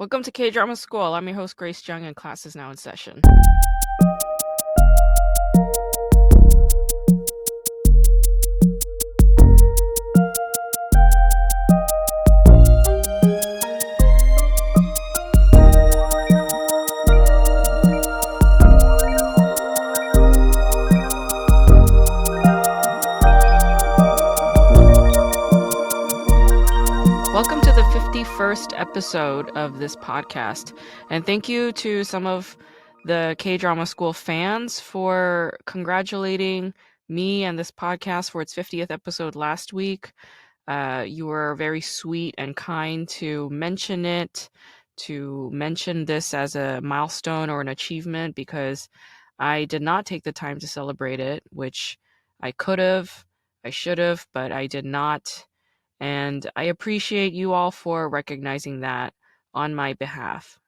Welcome to K-Drama School. I'm your host, Grace Jung, and class is now in session. Welcome to the 51st episode of this podcast, and thank you to some of the K-Drama School fans for congratulating me and this podcast for its 50th episode last week. You were very sweet and kind to mention it, to mention this as a milestone or an achievement, because I did not take the time to celebrate it, which I could have, I should have, but I did not. And I appreciate you all for recognizing that on my behalf.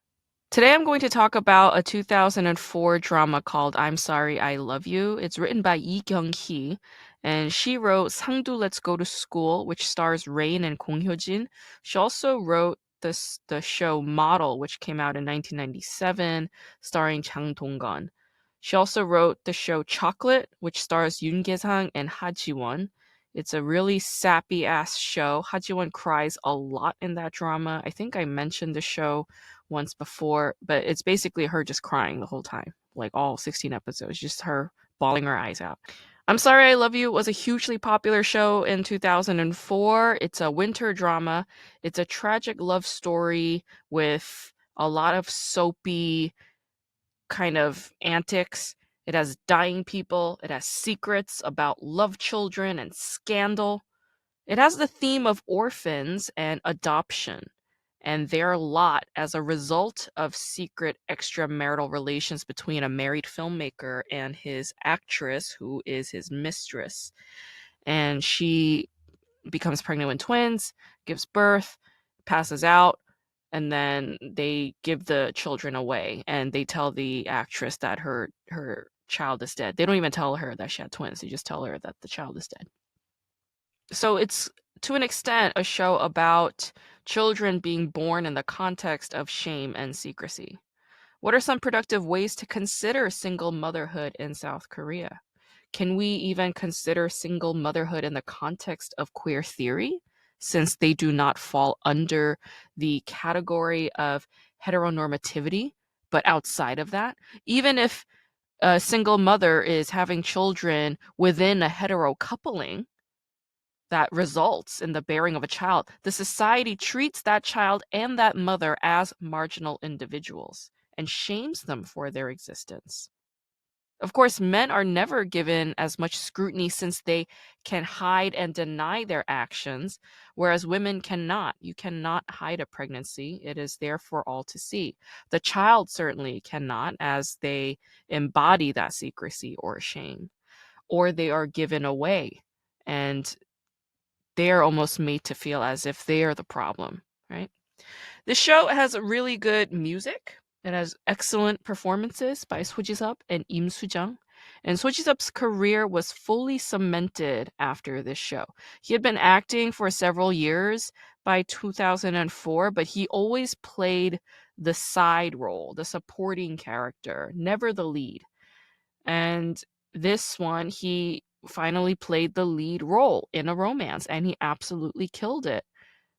Today I'm going to talk about a 2004 drama called I'm Sorry, I Love You. It's written by Lee Kyung-hee, and she wrote Sangdu Let's Go to School, which stars Rain and Kong Hyo-jin. She also wrote the show Model, which came out in 1997, starring Chang Dong-gun. She also wrote the show Chocolate, which stars Yoon Ge-sang and Ha Ji-won. It's a really sappy ass show. Ha Ji-won cries a lot in that drama. I think I mentioned the show once before, but it's basically her just crying the whole time, like all 16 episodes, just her bawling her eyes out. I'm Sorry I Love You was a hugely popular show in 2004. It's a winter drama. It's a tragic love story with a lot of soapy kind of antics. It has dying people. It has secrets about love children and scandal. It has the theme of orphans and adoption and their lot as a result of secret extramarital relations between a married filmmaker and his actress, who is his mistress. And she becomes pregnant with twins, gives birth, passes out, and then they give the children away, and they tell the actress that her child is dead. They don't even tell her that she had twins. They just tell her that the child is dead. So it's, to an extent, a show about children being born in the context of shame and secrecy. What are some productive ways to consider single motherhood in South Korea? Can we even consider single motherhood in the context of queer theory, since they do not fall under the category of heteronormativity, but outside of that? Even if a single mother is having children within a hetero coupling that results in the bearing of a child, the society treats that child and that mother as marginal individuals and shames them for their existence. Of course, men are never given as much scrutiny since they can hide and deny their actions, whereas women cannot. You cannot hide a pregnancy. It is there for all to see. The child certainly cannot, as they embody that secrecy or shame, or they are given away and they are almost made to feel as if they are the problem, right? The show has really good music. It has excellent performances by Seo Ji-sup and Im Soo-jung. And Seo Ji-sup's career was fully cemented after this show. He had been acting for several years by 2004, but he always played the side role, the supporting character, never the lead. And this one, he finally played the lead role in a romance, and he absolutely killed it.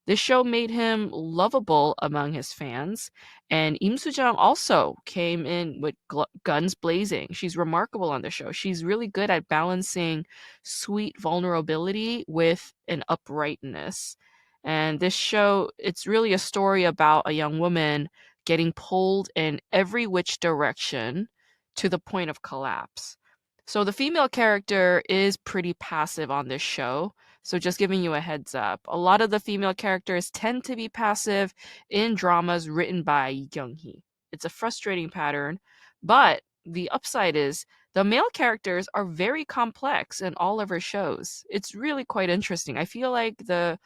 This show made him lovable among his fans, and Im Soo-jung also came in with guns blazing. She's remarkable on the show. She's really good at balancing sweet vulnerability with an uprightness. And this show, it's really a story about a young woman getting pulled in every which direction to the point of collapse. So the female character is pretty passive on this show. So just giving you a heads up. A lot of the female characters tend to be passive in dramas written by Lee Kyung-hee. It's a frustrating pattern, but the upside is the male characters are very complex in all of her shows. It's really quite interesting. I feel like the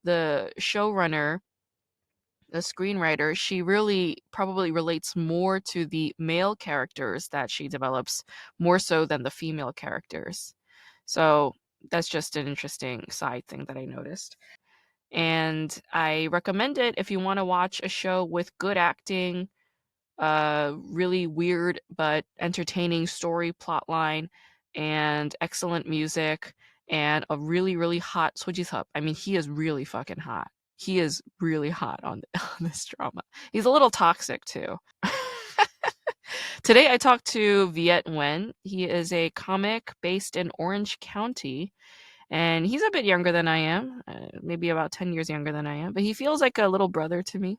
showrunner, the screenwriter, she really probably relates more to the male characters that she develops more so than the female characters. So that's just an interesting side thing that I noticed. and I recommend it if you want to watch a show with good acting, really weird but entertaining story plot line, and excellent music, and a really, really hot Sojitsup. I mean, he is really fucking hot. He is really hot on, on this drama. He's a little toxic too. Today I talked to Viet Nguyen. He is a comic based in Orange County, and he's a bit younger than I am, maybe about 10 years younger than I am, but he feels like a little brother to me.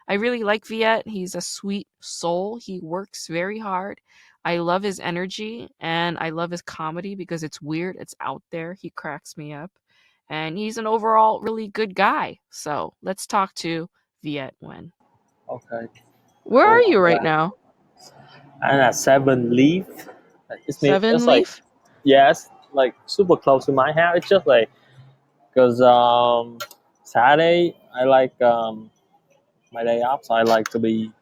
I really like Viet. He's a sweet soul. He works very hard. I love his energy and I love his comedy because it's weird, it's out there. He cracks me up. And he's an overall really good guy. So let's talk to Viet Nguyen. Okay, Where are cool. you I'm right glad. now? I'm at Seven Leaf. Seven It's like Leaf? yeah, it's like super close to my house. It's just like because Saturday I like my day off, so I like to be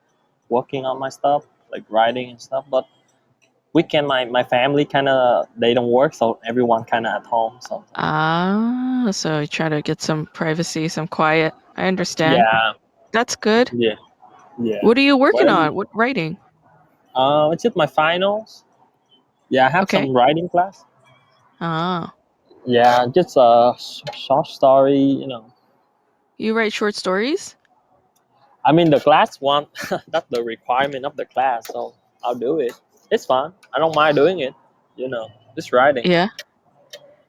working on my stuff, like writing and stuff. But weekend, my family kind of they don't work, so everyone kind of at home. So Ah, so you try to get some privacy, some quiet. I understand. yeah, That's good. yeah, yeah. What are you working Well, on? What writing? it's just my finals. Yeah, I have Okay. some writing class. Ah, Yeah, just a short story. you write short stories? I mean, the class one, that's the requirement of the class, so I'll do it. It's fun. I don't mind doing it. Just writing. Yeah.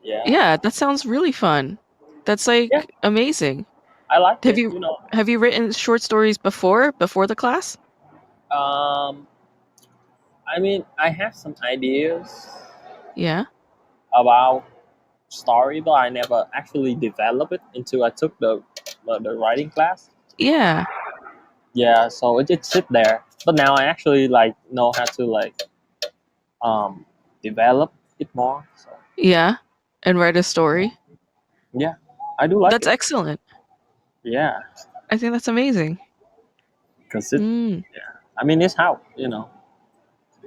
Yeah, Yeah, that sounds really fun. That's yeah, like amazing. I like Have it. you have you written short stories before the class? Um, I mean, I have some ideas Yeah. about story, but I never actually developed it until I took the writing class. Yeah. Yeah, so it just sit there. But now I actually like know how to like um develop it more. So Yeah. And write a story. yeah, I do like That's it. excellent. Yeah, I think that's amazing. because it. Mm. Yeah, I mean it's how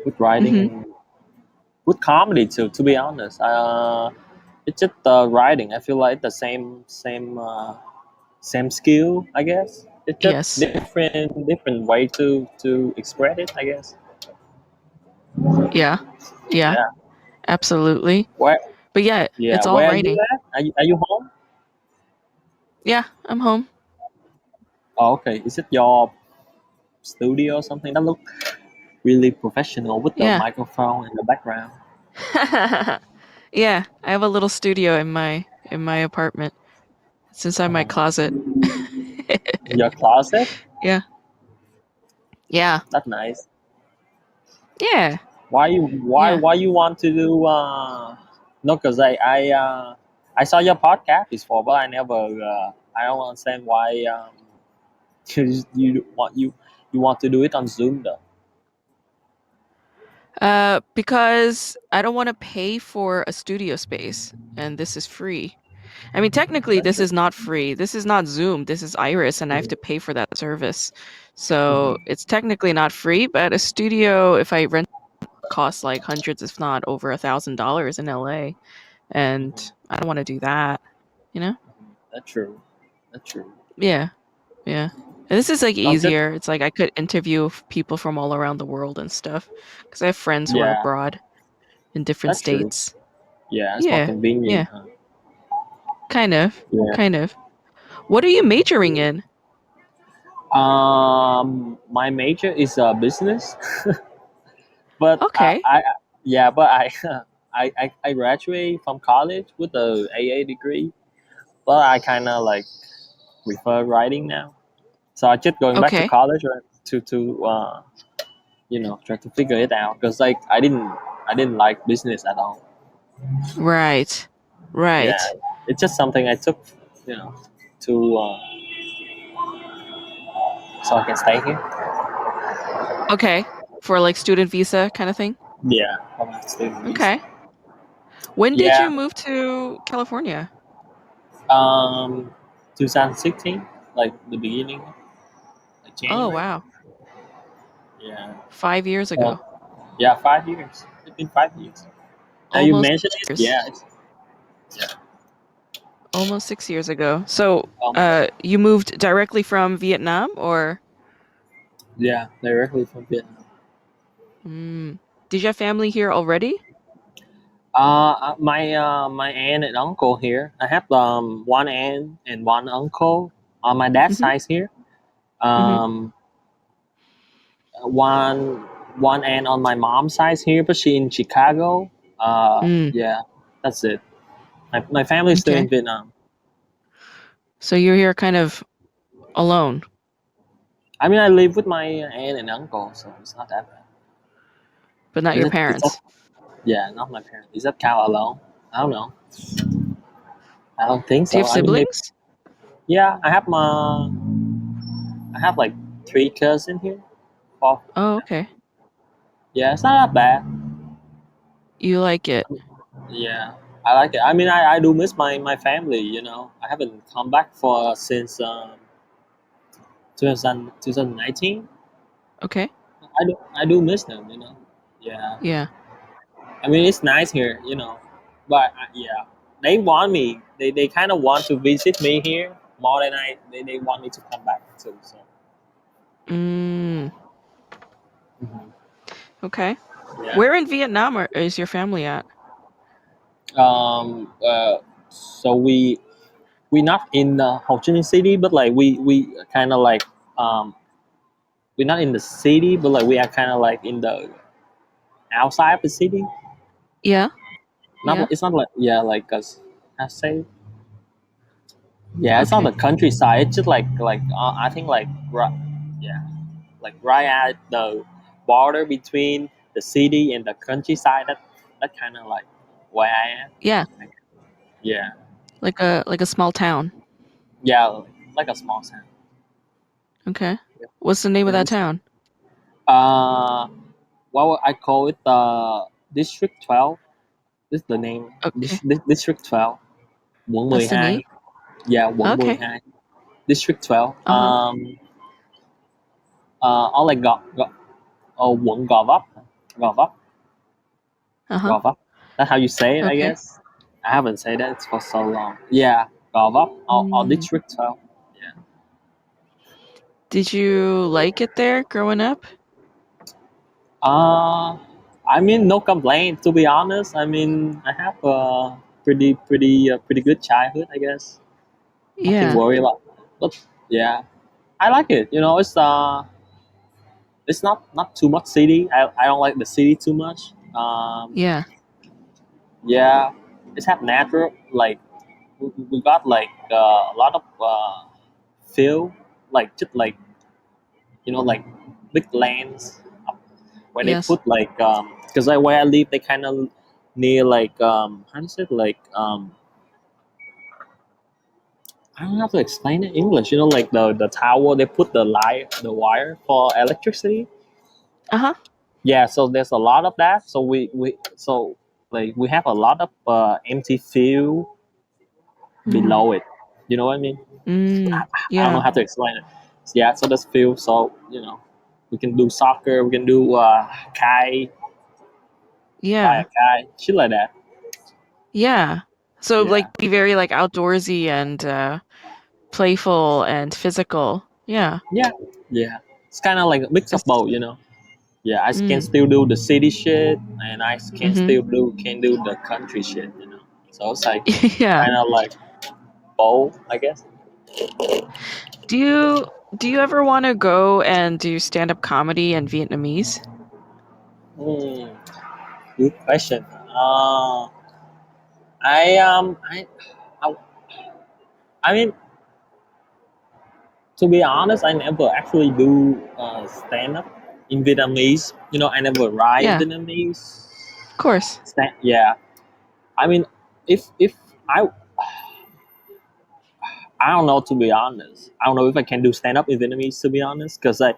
good writing Mhm. and good comedy too. To be honest, it's just writing. I feel like the same skill. I guess it's just Yes. different way to express it. I guess. Yeah. Yeah. Yeah. Absolutely. Where But yeah, Yeah, it's all where are you writing. at? Are you home? Yeah, I'm home. Oh, okay. Is it your studio or something? That look really professional with the Yeah. microphone in the background. Yeah, I have a little studio in my apartment. It's inside my closet. Your closet? Yeah. Yeah. That's nice. Yeah. Why Yeah. why you want to do no? Because I saw your podcast before, but I don't understand why you want to do it on Zoom though. Because I don't want to pay for a studio space, and this is free. I mean, technically, That's this true. is not free. This is not Zoom. This is Iris, and I have to pay for that service. So Mhm. it's technically not free, but a studio, if I rent, costs like hundreds, if not over $1,000 in LA, and Mhm. I don't want to do that. You know? That's true. That's true. Yeah. Yeah. And this is like No, just easier. It's like I could interview people from all around the world and stuff because I have friends who are yeah, abroad in different that's true. states. Yeah, it's more Yeah. convenient. Yeah. Huh? Kind of. Yeah. Kind of. What are you majoring in? My major is business, but Okay. I graduate from college with a AA degree, but I kind of like prefer writing now. So I just going back to Okay. college right, to try to figure it out because like I didn't like business at all. Right. Yeah, Right. it's just something I took, you know, to so I can stay here. Okay. For like student visa kind of thing? Yeah, from my student visa. Okay. When did Yeah, you move to California? um, 2016, like the beginning, like Oh, January. wow. Yeah. 5 years Uh, ago. yeah, 5 years. It's been 5 years. Now you Almost mentioned it. 6 years. Yeah, yeah, Almost 6 years ago. So, Um, you moved directly from Vietnam, or yeah, directly from Vietnam. mm, did you have family here already? My aunt and uncle here. I have one aunt and one uncle on my dad's Mm-hmm. side here. Mm-hmm. Um, one one aunt on my mom's side here, but she in Chicago. Mm, Yeah, that's it. My family's still okay. in Vietnam. So you're here kind of alone, I mean, I live with my aunt and uncle, so it's not that bad. but not Is your it? Is that? parents. Yeah, not my parents. Is that count alone? I don't know. I don't think Do you so. have I mean, maybe. siblings? Yeah, I have like three cousins here. Four. Oh, okay. Yeah, it's not that bad. You like it. Yeah, I like it. I mean, I do miss my family. You know, I haven't come back for since 2019. Okay. I do miss them. You know. Yeah. Yeah. I mean, it's nice here. You know, but yeah, they want me. They kind of want to visit me here more than they want me to come back too. So. Mm, Mhm. okay. Yeah. Where in Vietnam is your family at? Um. So we not in Ho Chi Minh City, but like we kind of like um we're not in the city, but like we are kind of like in the outside of the city. Yeah. Not Yeah. it's not like yeah like us. I say yeah, it's not Okay. the countryside. It's just like I think like yeah like right at the border between the city and the countryside. That kind of like where I am. Yeah. Like, yeah, Like a small town. yeah, like a small town. Okay. What's the name of Yeah, that town? uh, well, I call it District 12. This is the name. Okay. District 12. Quận That's the name? 12. Yeah, quận Okay. 12. District 12. Uh-huh. Or like quận Gò Vấp. Gò Vấp. Uh-huh. Gò Vấp. That's how you say it, I Okay. guess. I haven't said that for so long. Yeah, Gò Vấp or Mm. District 12. Yeah. Did you like it there growing up? Uh, I mean, no complaint, to be honest. I mean, I have a pretty good childhood, I guess. Nothing Yeah. worry about. But yeah, I like it. You know, it's not too much city. I don't like the city too much. Yeah. Yeah, it's have natural like we got like a lot of field like just like like big lands where they Yes. put like because like where I live they kind of near like how do you say it? Like I don't know how to explain it in English. You know, like the tower they put the wire for electricity. Uh-huh. Yeah, so there's a lot of that. So so like we have a lot of empty field Mm-hmm. below it. You know what I mean? Mm. I don't know Yeah. how to explain it. Yeah, so there's field. So we can do soccer. We can do kite, fly a Yeah. kite, shit like that. Yeah. So Yeah, like be very like outdoorsy and playful and physical. Yeah. yeah, yeah. It's kind of like a mix of 'Cause- both. Yeah, I can mm. still do the city shit, and I can Mm-hmm. still do the country shit. So it's like Yeah. kind of like both, I guess. Do you do you ever want to go and do stand-up comedy in Vietnamese? Hmm, good question. I I, I mean, to be honest, I never actually do stand up in Vietnamese. I never write in Yeah, Vietnamese. of course. Yeah, I mean, if I I don't know, to be honest. I don't know if I can do stand up in Vietnamese, to be honest, because I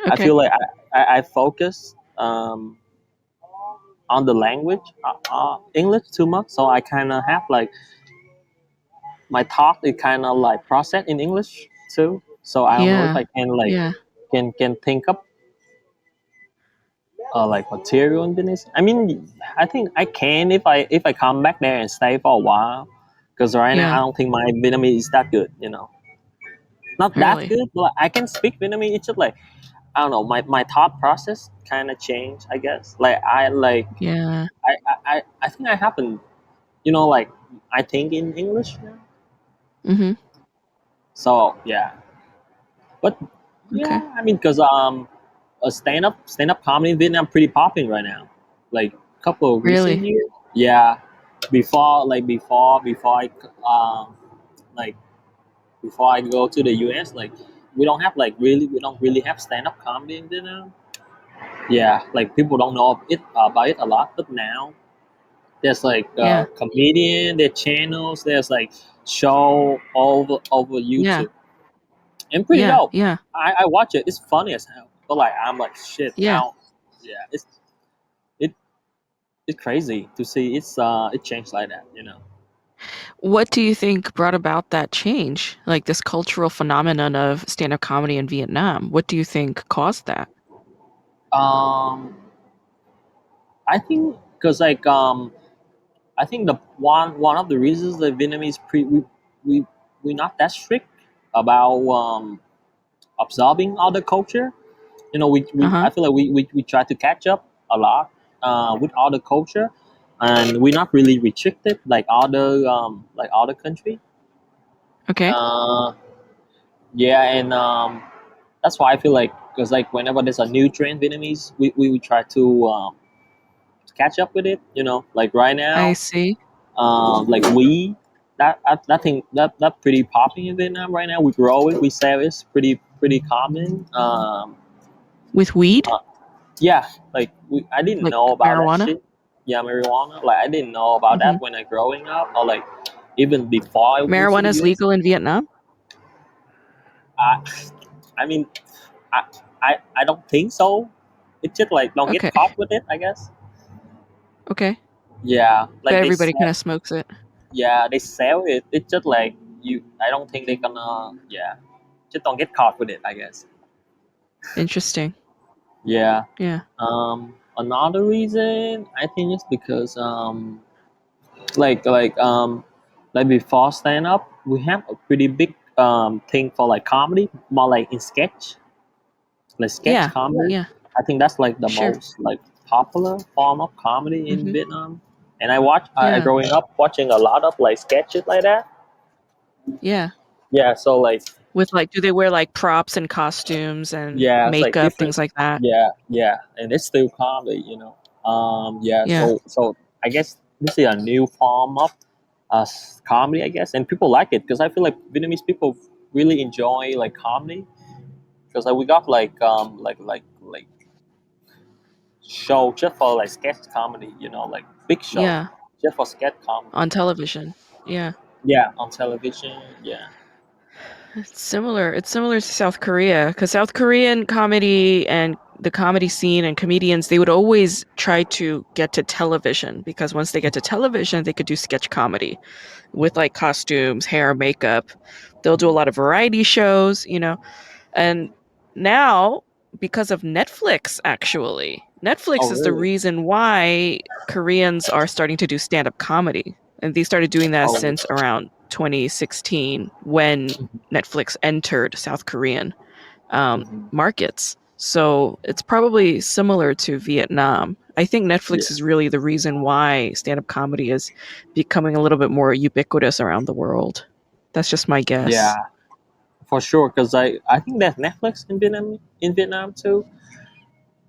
Okay. feel like I focus on the language English too much, so I kind of have like my thought is kind of like processed in English too. So I don't know if Yeah. I can like Yeah. can think up like material in Vietnamese. I mean, I think I can if I come back there and stay for a while, Because right now I Yeah. don't think my Vietnamese is that good. You know, not that Really. good, but I can speak Vietnamese. It's just like I don't know. My thought process kind of changed. I guess Yeah. I think I haven't. You know, like I think in English now. Mhm. So yeah, but Okay. yeah, I mean, because a stand up comedy in Vietnam pretty popping right now. Like a couple of recent Really? years. Yeah, before I like before I go to the US, like we don't really have stand up comedy in Vietnam. Yeah, like people don't know about it a lot, but now there's like Yeah. comedian, their channels, there's like show over Yeah. YouTube, and pretty Yeah. dope. Yeah. I watch it. It's funny as hell, but like I'm like shit Yeah. now. Yeah, it it's crazy to see it changed like that. You know. What do you think brought about that change? Like this cultural phenomenon of stand-up comedy in Vietnam. What do you think caused that? Um, I think because I think the one of the reasons the Vietnamese we we not that strict about absorbing other culture. You know, we Uh-huh. I feel like we try to catch up a lot with other culture, and we're not really restricted like other country. Okay. Uh, yeah, and that's why I feel like because like whenever there's a new trend Vietnamese, we try to catch up with it. You know, like right I now, see. like we that thing that pretty popping in Vietnam right now. We grow it, we sell it. It's pretty common. With weed? Uh, yeah, like I didn't Like know about that marijuana? shit. Yeah, marijuana. Like I didn't know about Mm-hmm. that when I growing up, or like even before I moved to Marijuana the is US. legal in Vietnam? I, I mean, I, I don't think so. It's just like don't get Okay. caught with it, I guess. Okay. Yeah, But like they everybody kind sell. of smokes it. Yeah, they sell it. It's just like you. I don't think they gonna. Yeah, just don't get caught with it, I guess. Interesting. Yeah. Yeah. Another reason I think is because like like um like before stand up we have a pretty big thing for like comedy, more like in sketch Yeah. comedy. Yeah. I think that's like the Sure. most like popular form of comedy in Mm-hmm. Vietnam. And I Yeah. growing up watching a lot of like sketches like that. Yeah. Yeah, so like With like, do they wear like props and costumes and yeah, it's like makeup, different. things like that? Yeah, and it's still comedy, you know. Yeah, Yeah. so I guess this is a new form of comedy, I guess, and people like it because I feel like Vietnamese people really enjoy like comedy because like we got like show just for like sketch comedy, you know, like big show Yeah. just for sketch comedy. On television. Yeah. Yeah, on television. Yeah. It's similar. It's similar to South Korea because South Korean comedy and the comedy scene and comedians, they would always try to get to television because once they get to television, they could do sketch comedy with like costumes, hair, makeup. They'll do a lot of variety shows, And now, because of Netflix, actually, Oh Netflix is the really? reason why Koreans are starting to do stand up comedy. And they started doing that Oh. since around 2016 when Netflix entered South Korean Mhm. markets. So it's probably similar to Vietnam. I think Yeah. Netflix is really the reason why stand up comedy is becoming a little bit more ubiquitous around the world. That's just my Yeah, guess. for sure. Because I think there's Netflix in Vietnam too.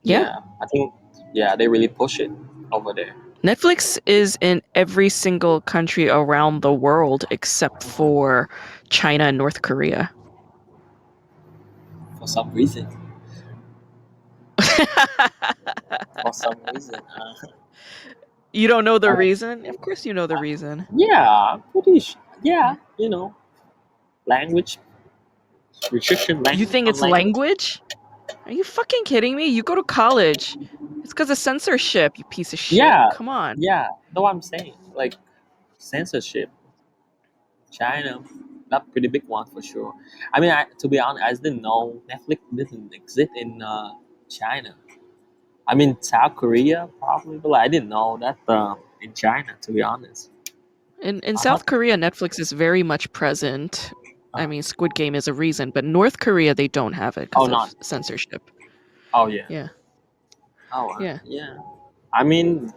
Yeah. Yeah, I think yeah they really push it over there Netflix is in every single country around the world except for China and North Korea. for some reason. For some reason. You don't know the I mean, reason? Of course you know the reason. yeah, yeah, you know, language restriction You think on it's language. language? Are you fucking kidding me? You go to college. It's because of censorship, you piece of shit. Yeah, Come on. yeah. No, I'm saying like censorship. China, that pretty big one for sure. I mean, to be honest, I didn't know Netflix didn't exist in China. I mean, South Korea probably, but like, I didn't know that in China. To be honest. In Uh-huh. South Korea, Netflix is very much present. I Uh, mean, Squid Game is a reason, but North Korea they don't have it oh, because not. of censorship. Oh, yeah. Yeah, Oh, yeah. yeah. I mean,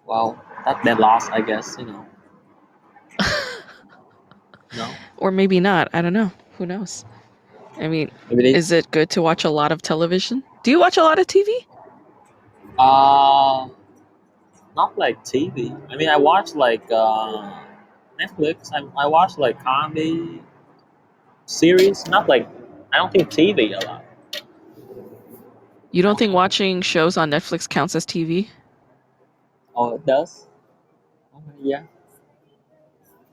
well, that their loss, I guess. No, Or maybe not. I don't know. Who knows? I mean, maybe they. is it good to watch a lot of television? Do you watch a lot of TV? Uh, Not like TV. I mean, I watch like Netflix. I watch like comedy series. Not like I don't think TV a lot. You I don't don't think think. watching shows on Netflix counts as TV? Oh, it does. Okay, yeah,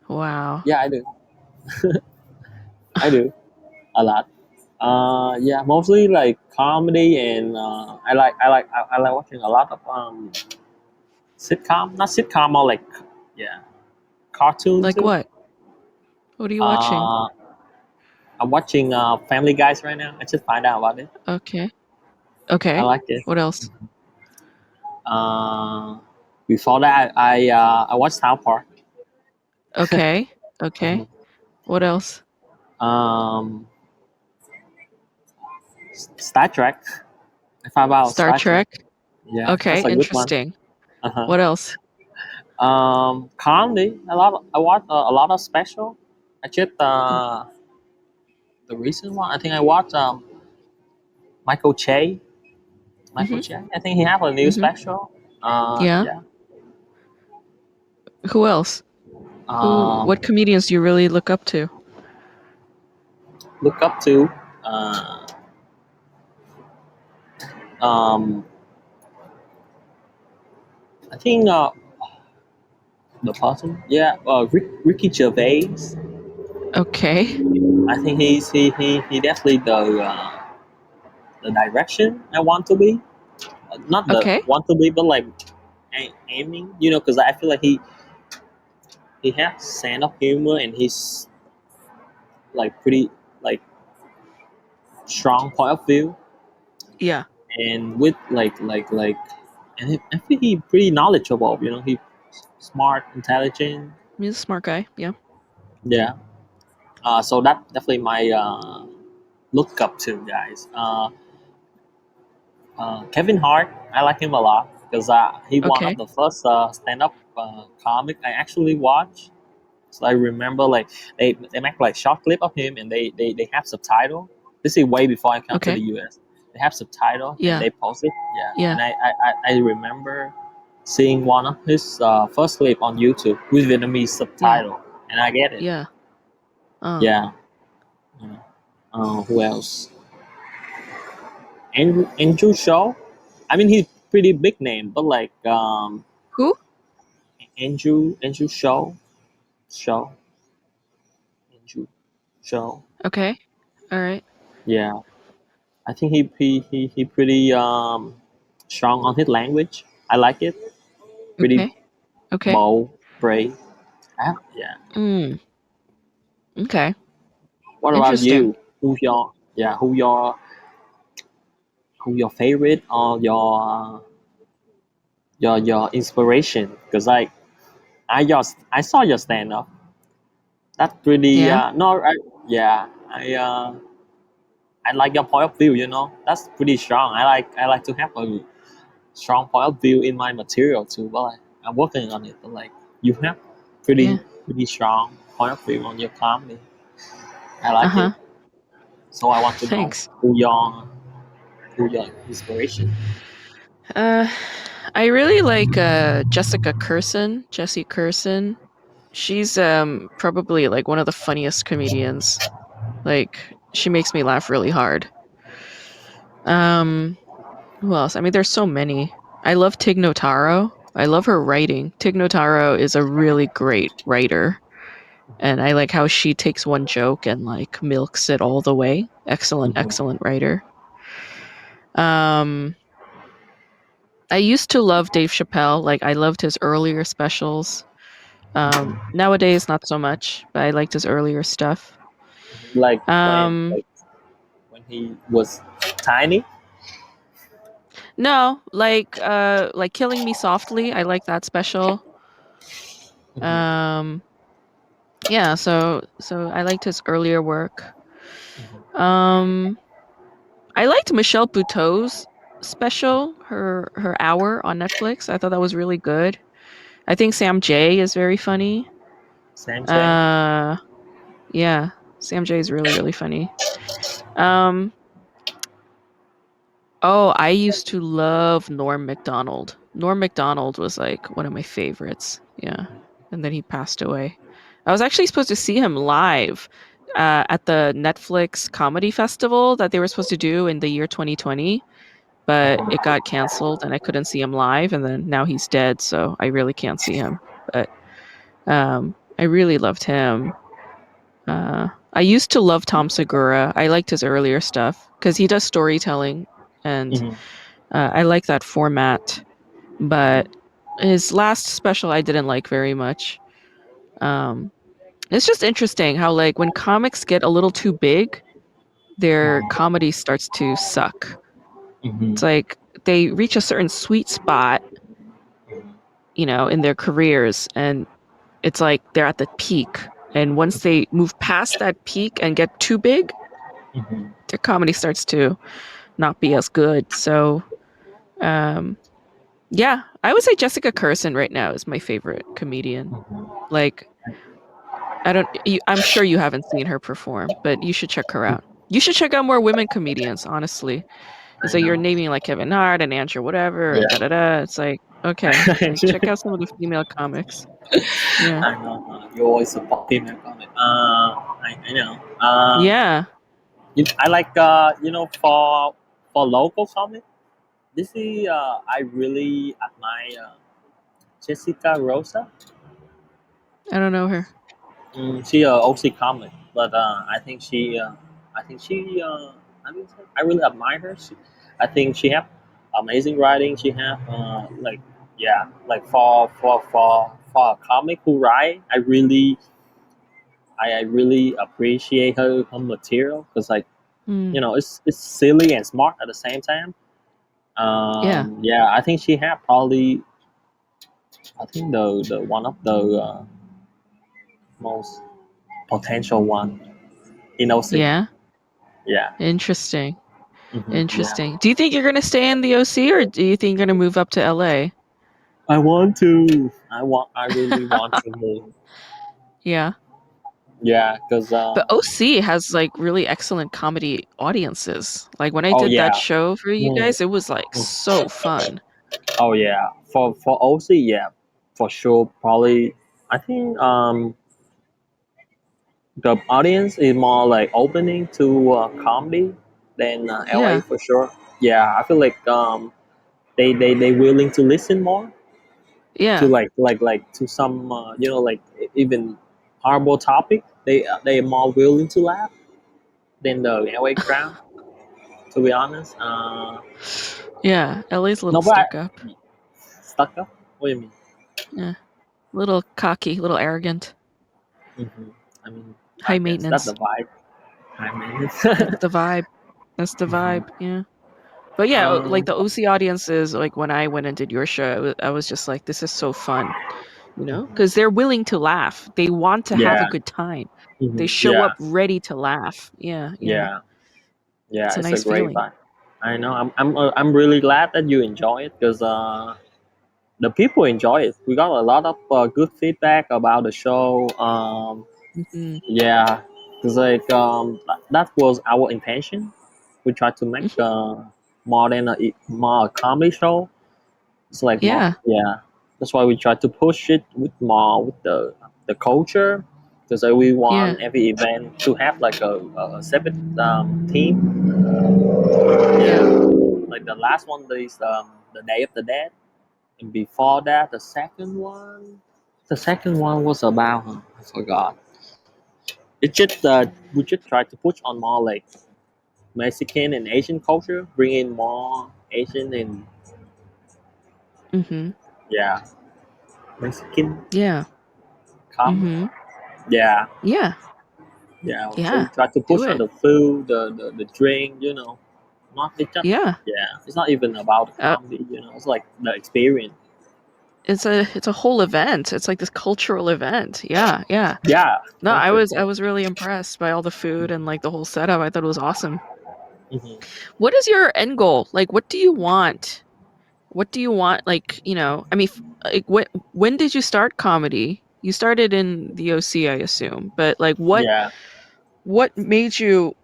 Wow. yeah, I do. I do a lot. Yeah, mostly like comedy and I like watching a lot of sitcom. Not sitcom, more like yeah, cartoon Like too. what? What are you watching? Uh, I'm watching Family Guys right now. I just find out about it. Okay. I Okay. like it. What else? Uh, Before that, I watched South Park. Okay. Okay. Mhm. What else? Um, Star Trek. I found out Star Star Trek. Trek. Yeah, Okay, that's a good one. interesting. Uh-huh. What else? Comedy. A lot. I watch a lot of special. I just the recent one. I think I watched Michael Che. Michael Mhm. Che. I think he have a new Mhm. special. Yeah. Yeah. Who else? What Um, comedians do you really look up to? look up to. Uh, um, I think the person. Yeah. Ricky Gervais. Okay. I think he definitely the direction I want to be. Not the Okay. want to be, but like aiming. Because I feel like he has sense of humor and he's like pretty like strong point of view Yeah. and with and I think he pretty knowledgeable. He smart, intelligent. He's a smart guy. Yeah. Yeah. So that definitely my look up to guys. Kevin Hart, I like him a lot because he one of Okay. the first stand-up comic I actually watched. So I remember like they make like short clip of him and they have subtitle. This is way before I come to the Okay. US. They have subtitle and Yeah. they post it. Yeah, Yeah. and I remember seeing one of his first clip on YouTube with Vietnamese Yeah. subtitle, and I get it. Yeah. Yeah. Yeah. Who else? Andrew Shaw. I mean, he's pretty big name, but like Who? Andrew Shaw Andrew Shaw. Okay. All right. Yeah, I think he pretty strong on his language. I like it. Pretty Okay. Okay. bold, brave. Yeah. Mm. Okay. What about Interesting. you? Who your favorite or your inspiration? Because I saw your stand up. That's pretty Yeah. no I, yeah I like your point of view. That's pretty strong. I like to have a strong point of view in my material too. But I'm working on it. But like you have Yeah. pretty strong point of view on your comedy. I like it. Uh-huh. So I want to know Thanks. who your inspiration. Uh I really like Jessica Curson, Jessie Curson. She's probably like one of the funniest comedians. Like she makes me laugh really hard. Um who else? I mean there's so many. I love Tig Notaro. I love her writing. Tig Notaro is a really great writer. And I like how she takes one joke and like milks it all the way. Excellent, Mhm. excellent writer. Um I used to love Dave Chappelle. Like I loved his earlier specials. Nowadays not so much, but I liked his earlier stuff. Like when Um when he was tiny. no, like Killing Me Softly. I like that special. Mhm. Um, yeah, so I liked his earlier work. Mhm. Um, I liked Michelle Buteau's special, her hour on Netflix. I thought that was really good. I think Sam J is very funny. Sam J. Uh, yeah, Sam J is really, really funny. Um, oh, I used to love Norm Macdonald. Norm Macdonald was like one of my favorites. Yeah. And then he passed away. I was actually supposed to see him live at the Netflix Comedy Festival that they were supposed to do in the year 2020, but it got canceled and I couldn't see him live. And then now he's dead, so I really can't see him. But I really loved him. I used to love Tom Segura. I liked his earlier stuff because he does storytelling, and Mhm. I like that format. But his last special I didn't like very much. Um, it's just interesting how like when comics get a little too big, their comedy starts to suck. It's Mhm. like they reach a certain sweet spot, in their careers, and it's like they're at the peak. And once they move past that peak and get too big, Mhm. their comedy starts to not be as good. So, um, yeah, I would say Jessica Curson right now is my favorite comedian. Mhm. Like, I'm sure you haven't seen her perform, but you should check her out. You should check out more women comedians, honestly. It's I like you're know. naming like Kevin Hart and Andrew whatever and da da Yeah. da. It's like, okay, like check out some of the female comics. Yeah. I know. You always support female comic. I know. Yeah. I like for local comic. This is I really admire Jessica Rosa. I don't know her. She OC comic, but I think she, I mean, I really admire her. I think she have amazing writing. She have yeah, like for a comic who write, I really appreciate her material because like Mm, it's silly and smart at the same time. yeah. Yeah, I think she had probably I think the one of the most potential one in OC. Yeah. Yeah. Interesting. Yeah. Interesting. Do you think you're gonna stay in the OC or do you think you're gonna move up to LA? I want to. I really want to move. Yeah. Yeah, because But OC has like really excellent comedy audiences. Like when I oh did yeah. that show for you Mm, guys, it was like mm. so fun. Oh yeah. For OC, yeah, for sure. Probably, I think the audience is more like opening to comedy than LA Yeah. for sure. Yeah, I feel like they willing to listen more to Yeah. like to some like even horrible topic. They are more willing to laugh than the LA crowd. To be honest, Yeah. LA's a little no, but stuck up. stuck up. What do you mean? Yeah. A little cocky, a little arrogant, Hmm. I mean, I high guess that's the maintenance. vibe. I mean, That's the vibe. That's the vibe. Yeah. But yeah, like um, the OC audiences, like when I went and did your show, I was just like, this is so fun, because mhm. they're willing to laugh. They want to have a Yeah, good time. They hmm, show yeah, up ready to laugh. Yeah, yeah. yeah, yeah. It's a It's a nice great feeling. vibe. I know. I'm really glad that you enjoy it because the people enjoy it. We got a lot of good feedback about the show. Hmm. Yeah, because like that was our intention. We tried to make Hmm. more than more a comedy show. It's like more, Yeah, yeah. That's why we try to push it with more with the culture. Because we yeah, want every event to have like a separate theme. Yeah, yeah. like the last one is the Day of the Dead, and before that the second one was about I forgot. It just we just try to push on more like Mexican and Asian culture, bring in more Asian and Hmm. yeah Mexican Yeah. comedy. Hmm. Yeah, Yeah, yeah. So we yeah. try to Do push on it. the food, the drink. Not it's just Yeah. yeah. It's not even about the Uh, comedy. It's like the experience. it's a whole event. It's like this cultural event. Yeah, yeah. Yeah, No, I country. was I was really impressed by all the food and like the whole setup. I thought it was awesome. Hmm. What is your end goal? Like, what do you want? What do you want? Like, I mean, like, when did you start comedy? You started in the OC, I assume, but like, Yeah. what made you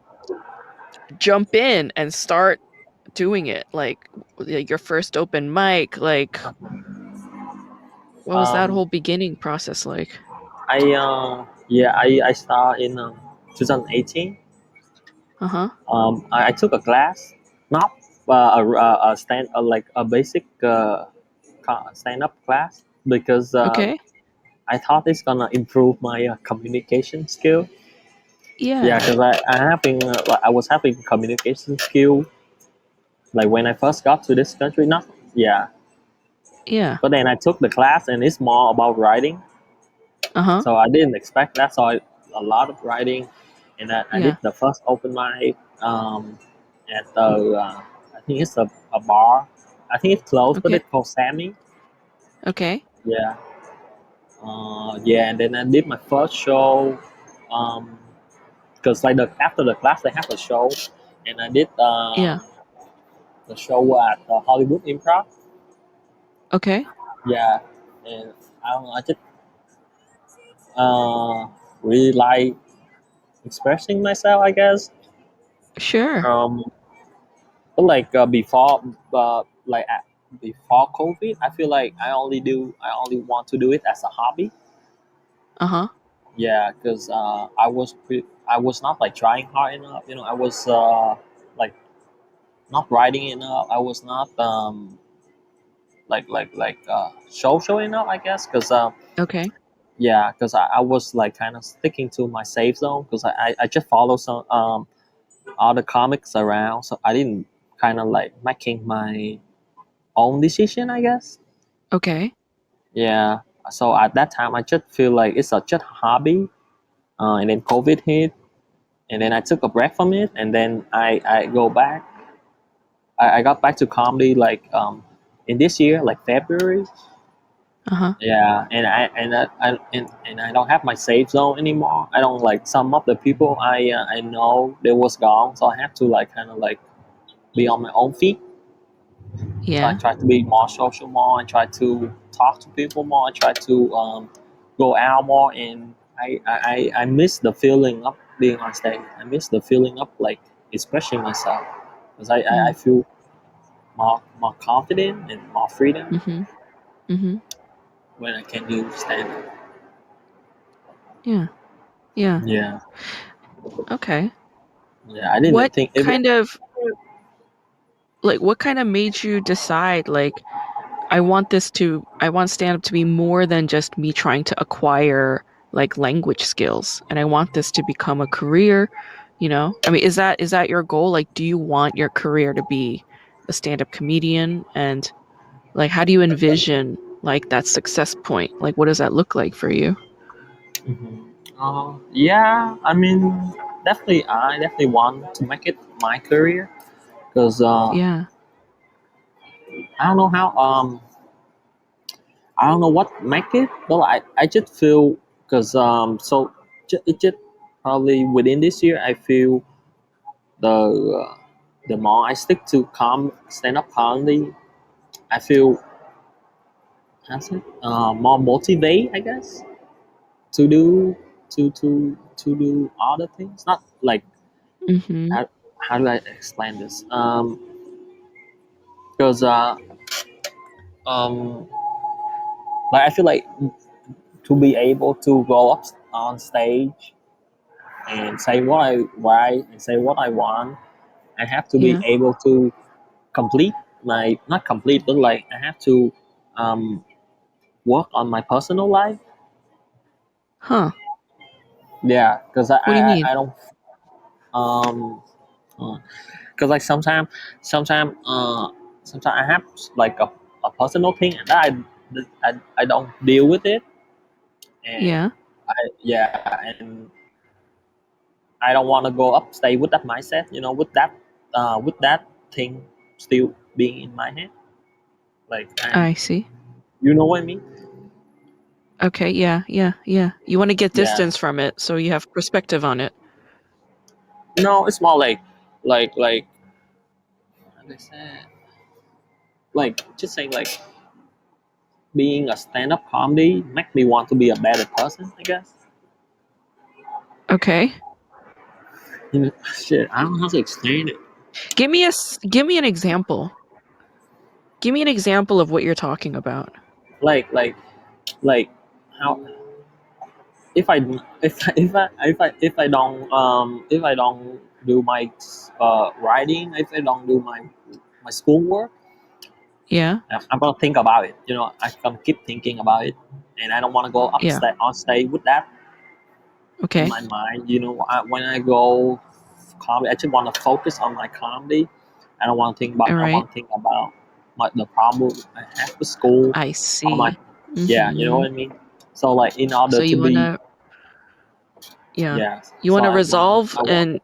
jump in and start doing it? Like your first open mic, like what was that Um, whole beginning process like? I start in 2018. Uh-huh. I took a class, not a stand like a basic stand up class because Okay. I thought it's gonna improve my communication skill. Yeah, Yeah. because I was having communication skill like when I first got to this country. Not yeah, Yeah. but then I took the class and it's more about writing. Uh-huh. So I didn't expect that. So a lot of writing, and I did Yeah. the first open mic at the I think it's a bar. I think it's closed, but Okay. it's called Sammy. Okay. Yeah, yeah, and then I did my first show. Because like after the class they have a show, and I did Yeah. the show at Hollywood Improv. Okay. Yeah, and I don't know, I just really like expressing myself, I guess. Sure. Um, but like before COVID, I feel like I only want to do it as a hobby. Uh-huh. Yeah, because I was not like trying hard enough. You know, I was like not writing enough. I was not social enough, I guess. Because Okay. yeah, because I was like kind of sticking to my safe zone because I just follow some other comics around, so I didn't kind of like making my own decision, I guess. Okay. Yeah. So at that time, I just feel like it's a just hobby, and then COVID hit, and then I took a break from it, and then I go back. I got back to comedy like in this year, like February. Uh-huh. Yeah, and I don't have my safe zone anymore. I don't like some of the people I know they was gone, so I have to like kind of like be on my own feet. So I Yeah. try to be more social more. I try to talk to people more. I try to go out more, and I miss the feeling of being on stage. I miss the feeling of like expressing myself because I Mm. feel more confident and more freedom Mm-hmm. Mm-hmm. when I can do stand up. Yeah. Yeah. Yeah, Okay. yeah. I didn't What think it. kind of what kind of made you decide like I want stand up to be more than just me trying to acquire like language skills and I want this to become a career, you know? I mean, is that your goal? Like do you want your career to be a stand-up comedian and like how do you envision like that success point? Like what does that look like for you? Mhm. Yeah, I mean, I definitely want to make it my career because Yeah. I don't know how I don't know what make it, but I just feel because it just probably within this year I feel the more I stick to stand up comedy, I feel how's it more motivated, I guess, to do to do other things. Not like Mhm. how do I explain this? Because um like I feel like to be able to go up on stage and say what I write and say what I want, I have to be Yeah. able to complete my not complete, but like I have to um, work on my personal life. Huh. Yeah, because What do you mean? I don't um because like sometimes I have like a personal thing that I don't deal with it, and Yeah. I yeah, and I don't want to go upstate with that mindset, with that thing still being in my head. Like I see. You know what I mean? Okay, yeah, yeah, yeah. You want to get Yeah. distance from it so you have perspective on it. No, it's more like how they say it? Like just saying like being a stand-up comedy make me want to be a better person, I guess. Okay. You know, shit, I don't know how to explain it. Give me an example. Give me an example of what you're talking about. Like like like how if I if I don't do my writing, if I don't do my schoolwork, Yeah, I'm gonna think about it. You know, I can keep thinking about it, and I don't want to go yeah. upstate on stage with that in Okay. my mind. You know, when I go comedy, I just want to focus on my comedy. I don't want to think about. All I right. want to think about the problem I have with school. I Or my see. yeah, you know Mm-hmm. what I mean. So like in order So to you be wanna, yeah, yeah, you so wanna resolve I want and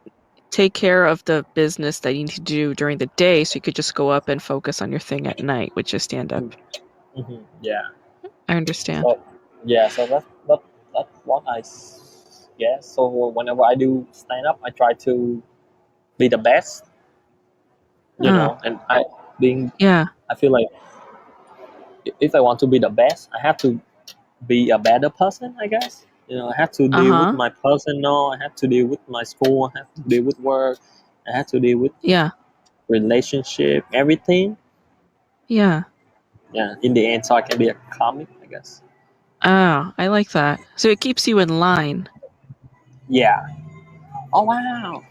take care of the business that you need to do during the day, so you could just go up and focus on your thing at night, which is stand up. yeah. I understand. So yeah, so that's what guess. So whenever I do stand up, I try to be the best, you Oh, know, and being yeah. I feel like if I want to be the best, I have to be a better person, I guess. You know, I have to deal with Uh-huh. my personal, I have to deal with my school, I have to deal with work, I have to deal with Yeah. relationship, everything. Yeah. Yeah, in the end, so I can be a comic, I guess. Oh, I like that. So it keeps you in line. Yeah. Oh wow.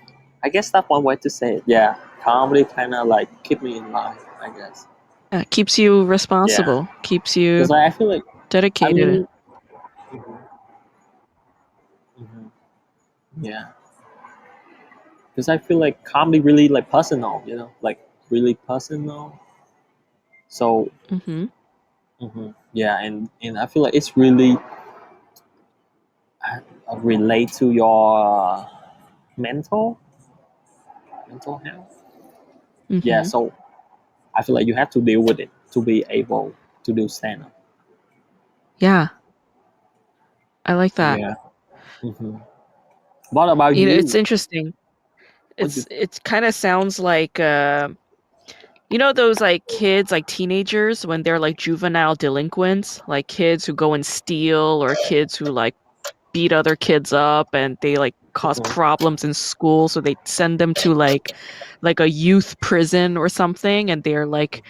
I guess that's one way to say it. Yeah, comedy kind of like keep me in line, I guess. Yeah, keeps you Yeah, responsible, keeps because you I feel like I dedicated. mean, mhm, mhm, yeah, because I feel like comedy really like personal, you know, like really personal. So Mm-hmm. yeah, and I feel like it's really relate to your mental mental health. Yeah, Mm-hmm. so I feel like you have to deal with it to be able to do stand up. Yeah, I like that. Yeah. hmm What about You know, it's you? interesting. What you? It kind of sounds like you know those like kids, like teenagers when they're like juvenile delinquents, like kids who go and steal or kids who like beat other kids up and they like cause Mhm, problems in school, so they send them to like a youth prison or something, and they're like,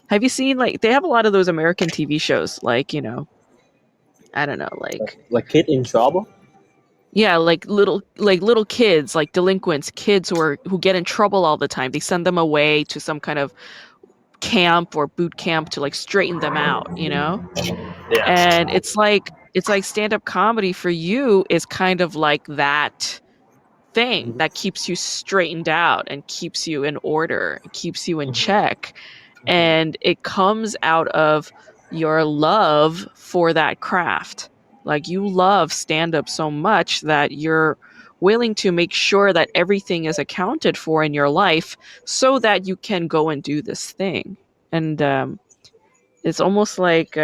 have you seen like they have a lot of those American TV shows, like, you know, I don't know, like kid in trouble. yeah, like little kids, like delinquents, kids who get in trouble all the time. They send them away to some kind of camp or boot camp to like straighten them out, you know? Yeah. And it's like stand-up comedy for you is kind of like that thing Mhm, that keeps you straightened out and keeps you in order, keeps you in mhm, check. mhm, And it comes out of your love for that craft. Like you love stand up so much that you're willing to make sure that everything is accounted for in your life so that you can go and do this thing. And it's almost like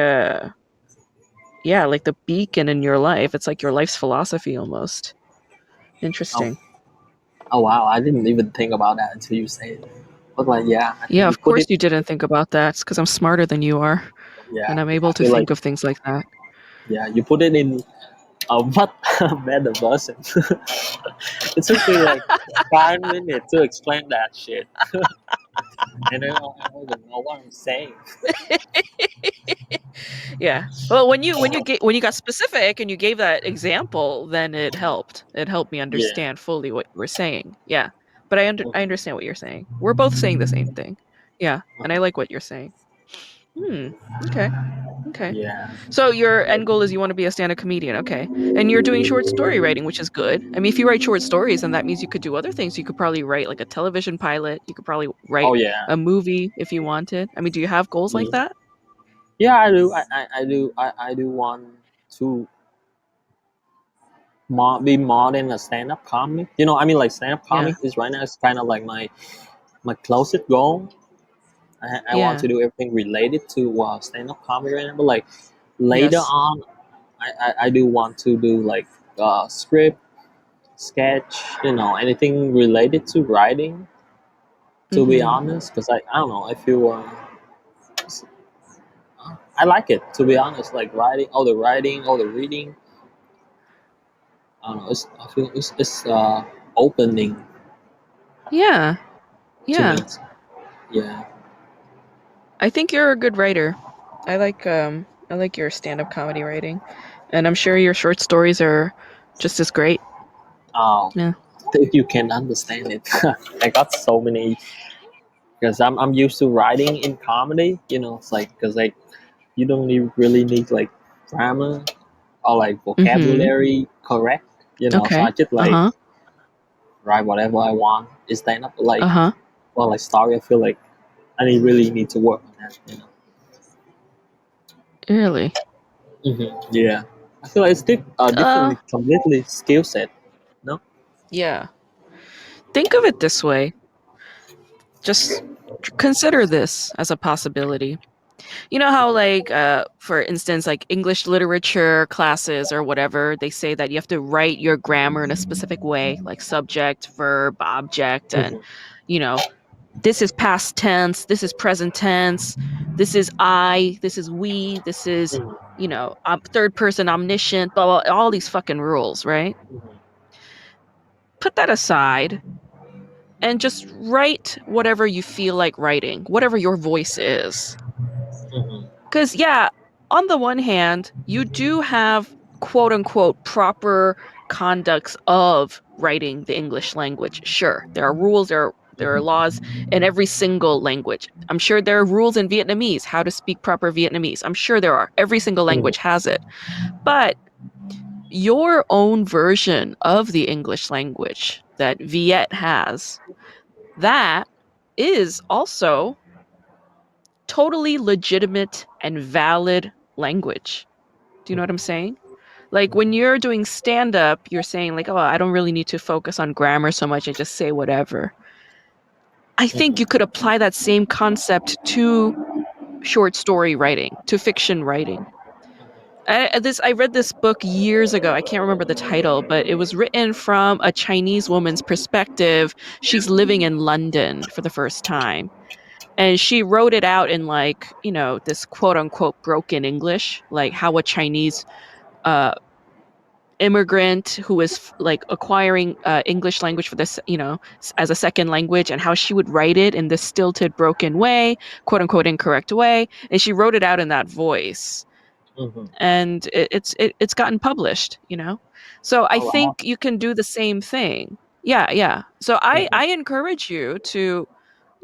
yeah, like the beacon in your life. It's like your life's philosophy almost. Oh, Interesting. oh wow! I didn't even think about that until you said it. But like, yeah, I Yeah, think you of put course it. you didn't think about that. It's because I'm smarter than you are, and Yeah, I'm I able to feel like think of things like that. yeah, you put it in a much better version. It took me like 5 minutes to explain that shit, and I don't even know what I'm saying. Yeah. Well, when you got specific and you gave that example, then it helped. It helped me Yeah. understand fully what you were saying. Yeah. But I Mhm, understand what you're saying. We're both saying the same thing. Yeah, and I mhm. like what you're saying. Hmm. Okay. Okay. Yeah. So your end goal is you want to be a stand-up comedian. Okay. And you're doing short story writing, which is good. I mean, if you write short stories, then that means you could do other things. You could probably write like a television pilot. You could probably Oh write yeah. a movie if you wanted. I mean, do you have goals like Mhm. that? Yeah, I do. I do. I do want to be more than a stand-up comic. You know, I mean, like stand-up Yeah. comic is right now. It's kind of like my closest goal. I want Yeah. to do everything related to stand-up comedy right now. But like later Yes. on, I do want to do like script, sketch, anything related to writing. To be Mm-hmm. honest, because I don't know, I feel I like it. To be honest, like writing, all the reading. I don't know. I feel it's opening Yeah. to me. Yeah. Yeah. I think you're a good writer. I like your stand-up comedy writing. And I'm sure your short stories are just as great. Oh, Yeah. if you can understand it, I got so many because I'm used to writing in comedy. It's like because like you don't really need like grammar or like Mm-hmm. vocabulary correct. So Okay. I just like Uh-huh. write whatever I want. It's stand up like Uh-huh. well like story. I feel like really need to work on that. Really? Yeah, I feel like it's Uh, differently, completely skill set. No. yeah. Think of it this way. Just consider this as a possibility. You know how like for instance like English literature classes or whatever, they say that you have to write your grammar in a specific way, like subject, verb, object, and Mhm, you know, this is past tense, this is present tense, this is I, this is we, this is, mhm, third person omniscient, blah, blah, all these fucking rules, right? mhm, Put that aside and just write whatever you feel like writing, whatever your voice is. mhm, Because, yeah, on the one hand, you do have quote unquote proper conducts of writing the English language. Sure, there are rules, there are mhm, laws in every single language. I'm sure there are rules in Vietnamese, how to speak proper Vietnamese. I'm sure there are. Every single mhm, language has it. But your own version of the English language that Viet has, that is also totally legitimate and valid language. Do you know what I'm saying? Like when you're doing stand up, you're saying like, "Oh, I don't really need to focus on grammar so much. I just say whatever." I think you mhm, could apply that same concept to short story writing, to fiction writing. I read this book years ago. I can't remember the title, but it was written from a Chinese woman's perspective. She's living in London for the first time. And she wrote it out in like, this quote unquote broken English, like how a Chinese uh, immigrant who is like acquiring English language for this, as a second language, and how she would write it in this stilted, broken way, quote unquote incorrect way. And she wrote it out in that voice, mhm. and it's gotten published. So I All right. think you can do the same thing. Yeah, yeah. So Mhm, I encourage you to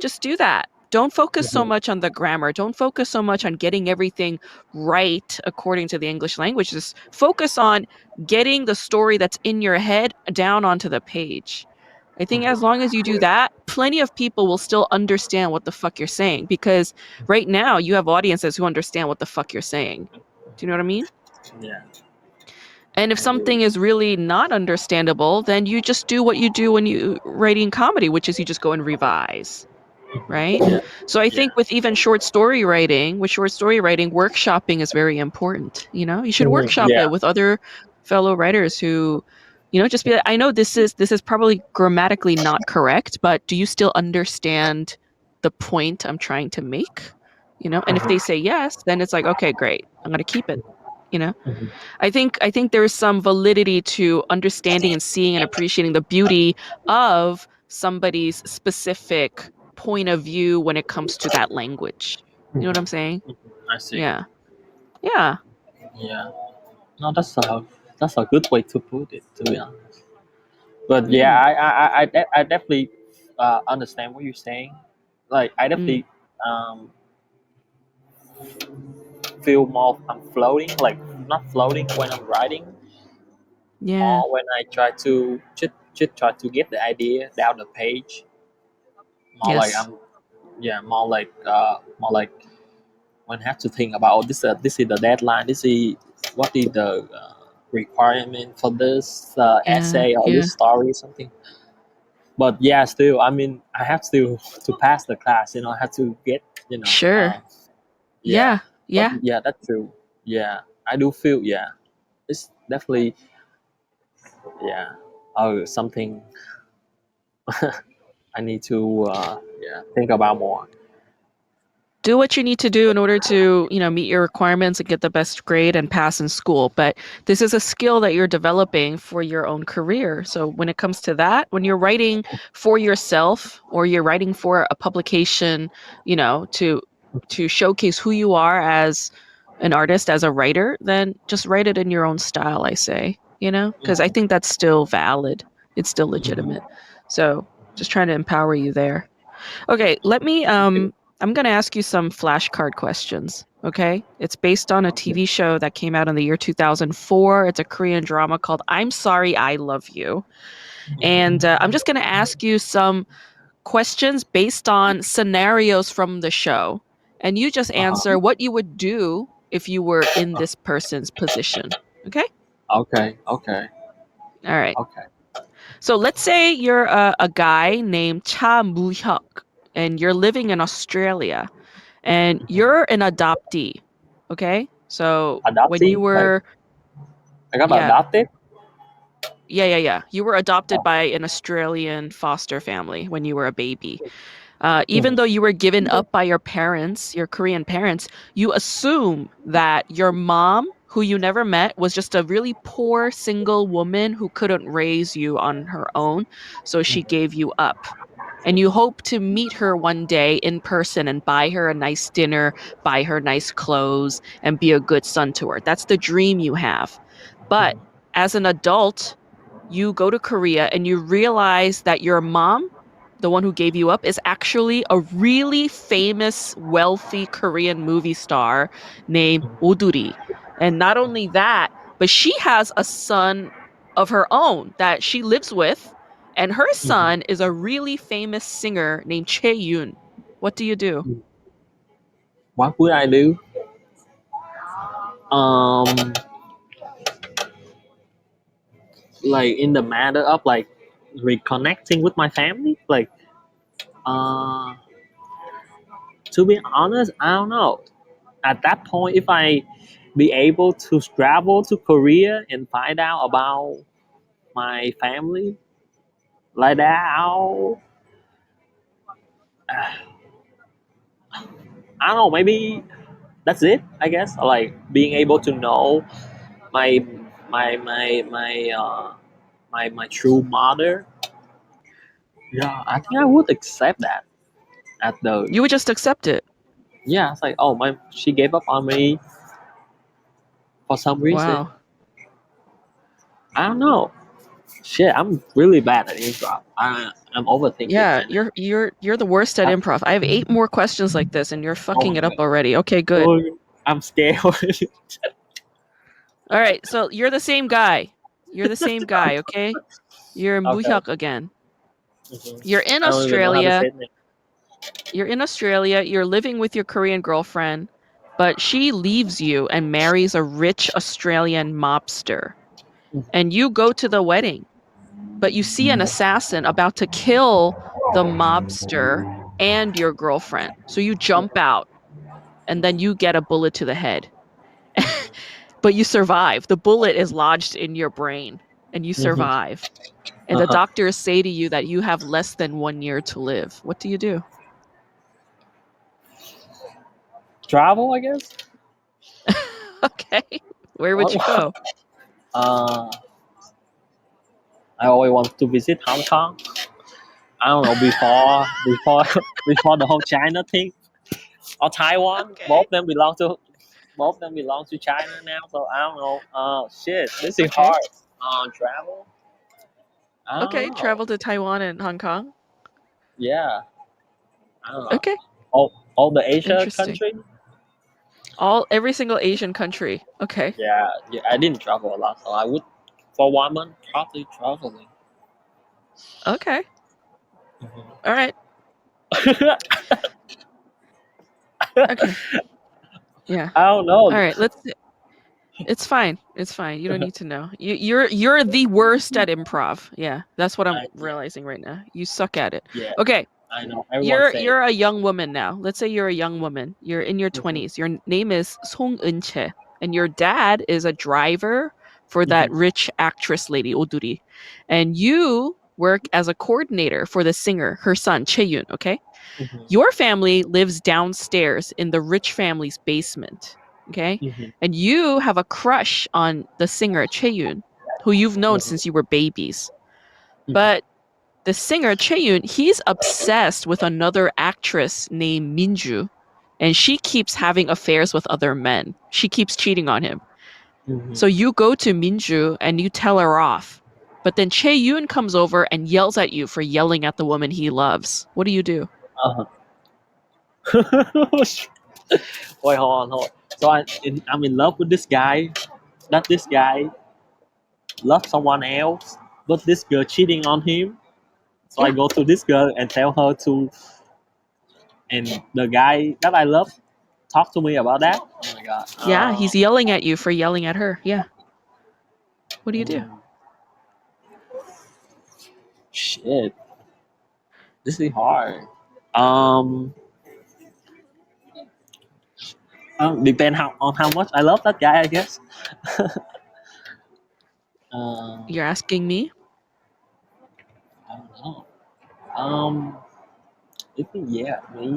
just do that. Don't focus so mhm, much on the grammar. Don't focus so much on getting everything right according to the English language. Just focus on getting the story that's in your head down onto the page. I think as mhm. long as you do that, plenty of people will still understand what the fuck you're saying, because right now you have audiences who understand what the fuck you're saying. Do you know what I mean? Yeah, And if I do. something is really not understandable, then you just do what you do when you writing comedy, which is you just go and revise, right? Yeah, So I yeah. think with even short story writing, workshopping is very important. You should workshop Yeah. it with other fellow writers who, just be like, I know this is probably grammatically not correct, but do you still understand the point I'm trying to make? And if they Mhm, say yes, then it's like, okay, great. I'm gonna keep it. You know? mhm, I think there is some validity to understanding and seeing and appreciating the beauty of somebody's specific point of view when it comes to that language. You know what I'm mhm. saying? I see. Yeah. Yeah. Yeah. No, that's a good way to put it. To be honest. But yeah, Yeah. I definitely understand what you're saying. Like I Mm. definitely feel more I'm floating, like not floating when I'm writing, Yeah. more when I try to just try to get the idea down the page. More like Yes. I'm yeah, more like when I have to think about this is the deadline, this is what is the requirement for this Yeah. essay or Yeah. this story something. but yeah, still, I mean, I have still to pass the class. I have to get, Sure. yeah. Yeah. But Yeah. yeah, that's true. Yeah, I do feel, yeah, it's definitely, yeah, something I need to, yeah, think about more. Do what you need to do in order to, meet your requirements and get the best grade and pass in school. But this is a skill that you're developing for your own career. So when it comes to that, when you're writing for yourself or you're writing for a publication, to showcase who you are as an artist, as a writer, then just write it in your own style, I say, because I think that's still valid. It's still legitimate. So just trying to empower you there. Okay, I'm going to ask you some flashcard questions, okay? It's based on a TV show that came out in the year 2004. It's a Korean drama called I'm Sorry, I Love You. And I'm just going to ask you some questions based on scenarios from the show. And you just Uh-huh. answer what you would do if you were in this person's position. Okay? Okay, okay, All right. okay. So let's say you're a guy named Cha Moo-hyuk and you're living in Australia and you're an adoptee. Okay? So when you Adoptee, like were I got yeah, adopted. yeah. You were adopted Oh. by an Australian foster family when you were a baby. Even Mhm. though you were given up by your parents, your Korean parents, you assume that your mom, who you never met, was just a really poor single woman who couldn't raise you on her own. So she gave you up. And you hope to meet her one day in person and buy her a nice dinner, buy her nice clothes, and be a good son to her. That's the dream you have. But as an adult, you go to Korea and you realize that your mom, the one who gave you up, is actually a really famous, wealthy Korean movie star named Oduri. And not only that, but she has a son of her own that she lives with, and her Mhm. son is a really famous singer named Chae Yoon. What do you do? What would I do? Um, like in the matter of like reconnecting with my family, like uh, to be honest, I don't know. At that point, if I be able to travel to Korea and find out about my family like that, I don't know. Maybe that's it. I guess like being able to know my my true mother. Yeah, I think I would accept that at the, You would just accept it. yeah, it's like, oh, my, she gave up on me for some reason. Wow. I don't know. Shit, I'm really bad at improv. I'm overthinking Yeah, right you're the worst at now. improv. I have 8 more questions like this and you're Oh fucking my it up god. already. Okay, good. Oh, I'm scared. All right, so you're the same guy. You're the same guy, okay? You're Okay. Muhyuk again. Mhm. You're in I don't even know how to say Australia. it. You're in Australia. You're living with your Korean girlfriend, but she leaves you and marries a rich Australian mobster. And you go to the wedding, but you see an assassin about to kill the mobster and your girlfriend. So you jump out and then you get a bullet to the head. But you survive. The bullet is lodged in your brain and you Mhm. survive. And the Uh-huh. doctors say to you that you have less than 1 year to live. What do you do? Travel, I guess. Okay. Where would What? you go? Uh, I always want to visit Hong Kong. I don't know, before before the whole China thing, or Taiwan. Okay. Both of them belong to China now. So I don't know. Shit, this is Okay. hard. Travel. I don't Okay. know. Travel to Taiwan and Hong Kong. Yeah, I don't know. Okay. All the Asia Interesting. country. Every single Asian country. Okay. Yeah, yeah. I didn't travel a lot, so I would for 1 month probably traveling. Okay. All right. Okay. Yeah. I don't know. All right. Let's see. It's fine. It's fine. You don't need to know. You're the worst at improv. Yeah, that's what I'm Yeah, realizing right now. You suck at it. yeah. Okay, I know. Everyone you're say. you're a young woman now. Let's say you're a young woman. You're in your Mhm, 20s. Your name is Song Eun-che, and your dad is a driver for that mhm, rich actress lady Oduri, and you work as a coordinator for the singer, her son Chae-yoon. Okay, mhm, your family lives downstairs in the rich family's basement, okay? mhm, And you have a crush on the singer Chae-yoon, who you've known mhm, since you were babies. mhm, But the singer Chae-yoon, he's obsessed with another actress named Minju, and she keeps having affairs with other men. She keeps cheating on him. mhm. So you go to Minju and you tell her off. But then Chae-yoon comes over and yells at you for yelling at the woman he loves. What do you do? Uh-huh. Wait, hold on, hold on. So I'm in love with this guy. That this guy loves someone else, but this girl cheating on him. So I Yeah. go to this girl and tell her to, and the guy that I love talk to me about that. Oh my god. Yeah, he's yelling at you for yelling at her. Yeah. What do you do? Mm, shit, this is hard. Um, depend on how much I love that guy, I guess. uh, You're asking me? I don't know. Um, I think yeah, me.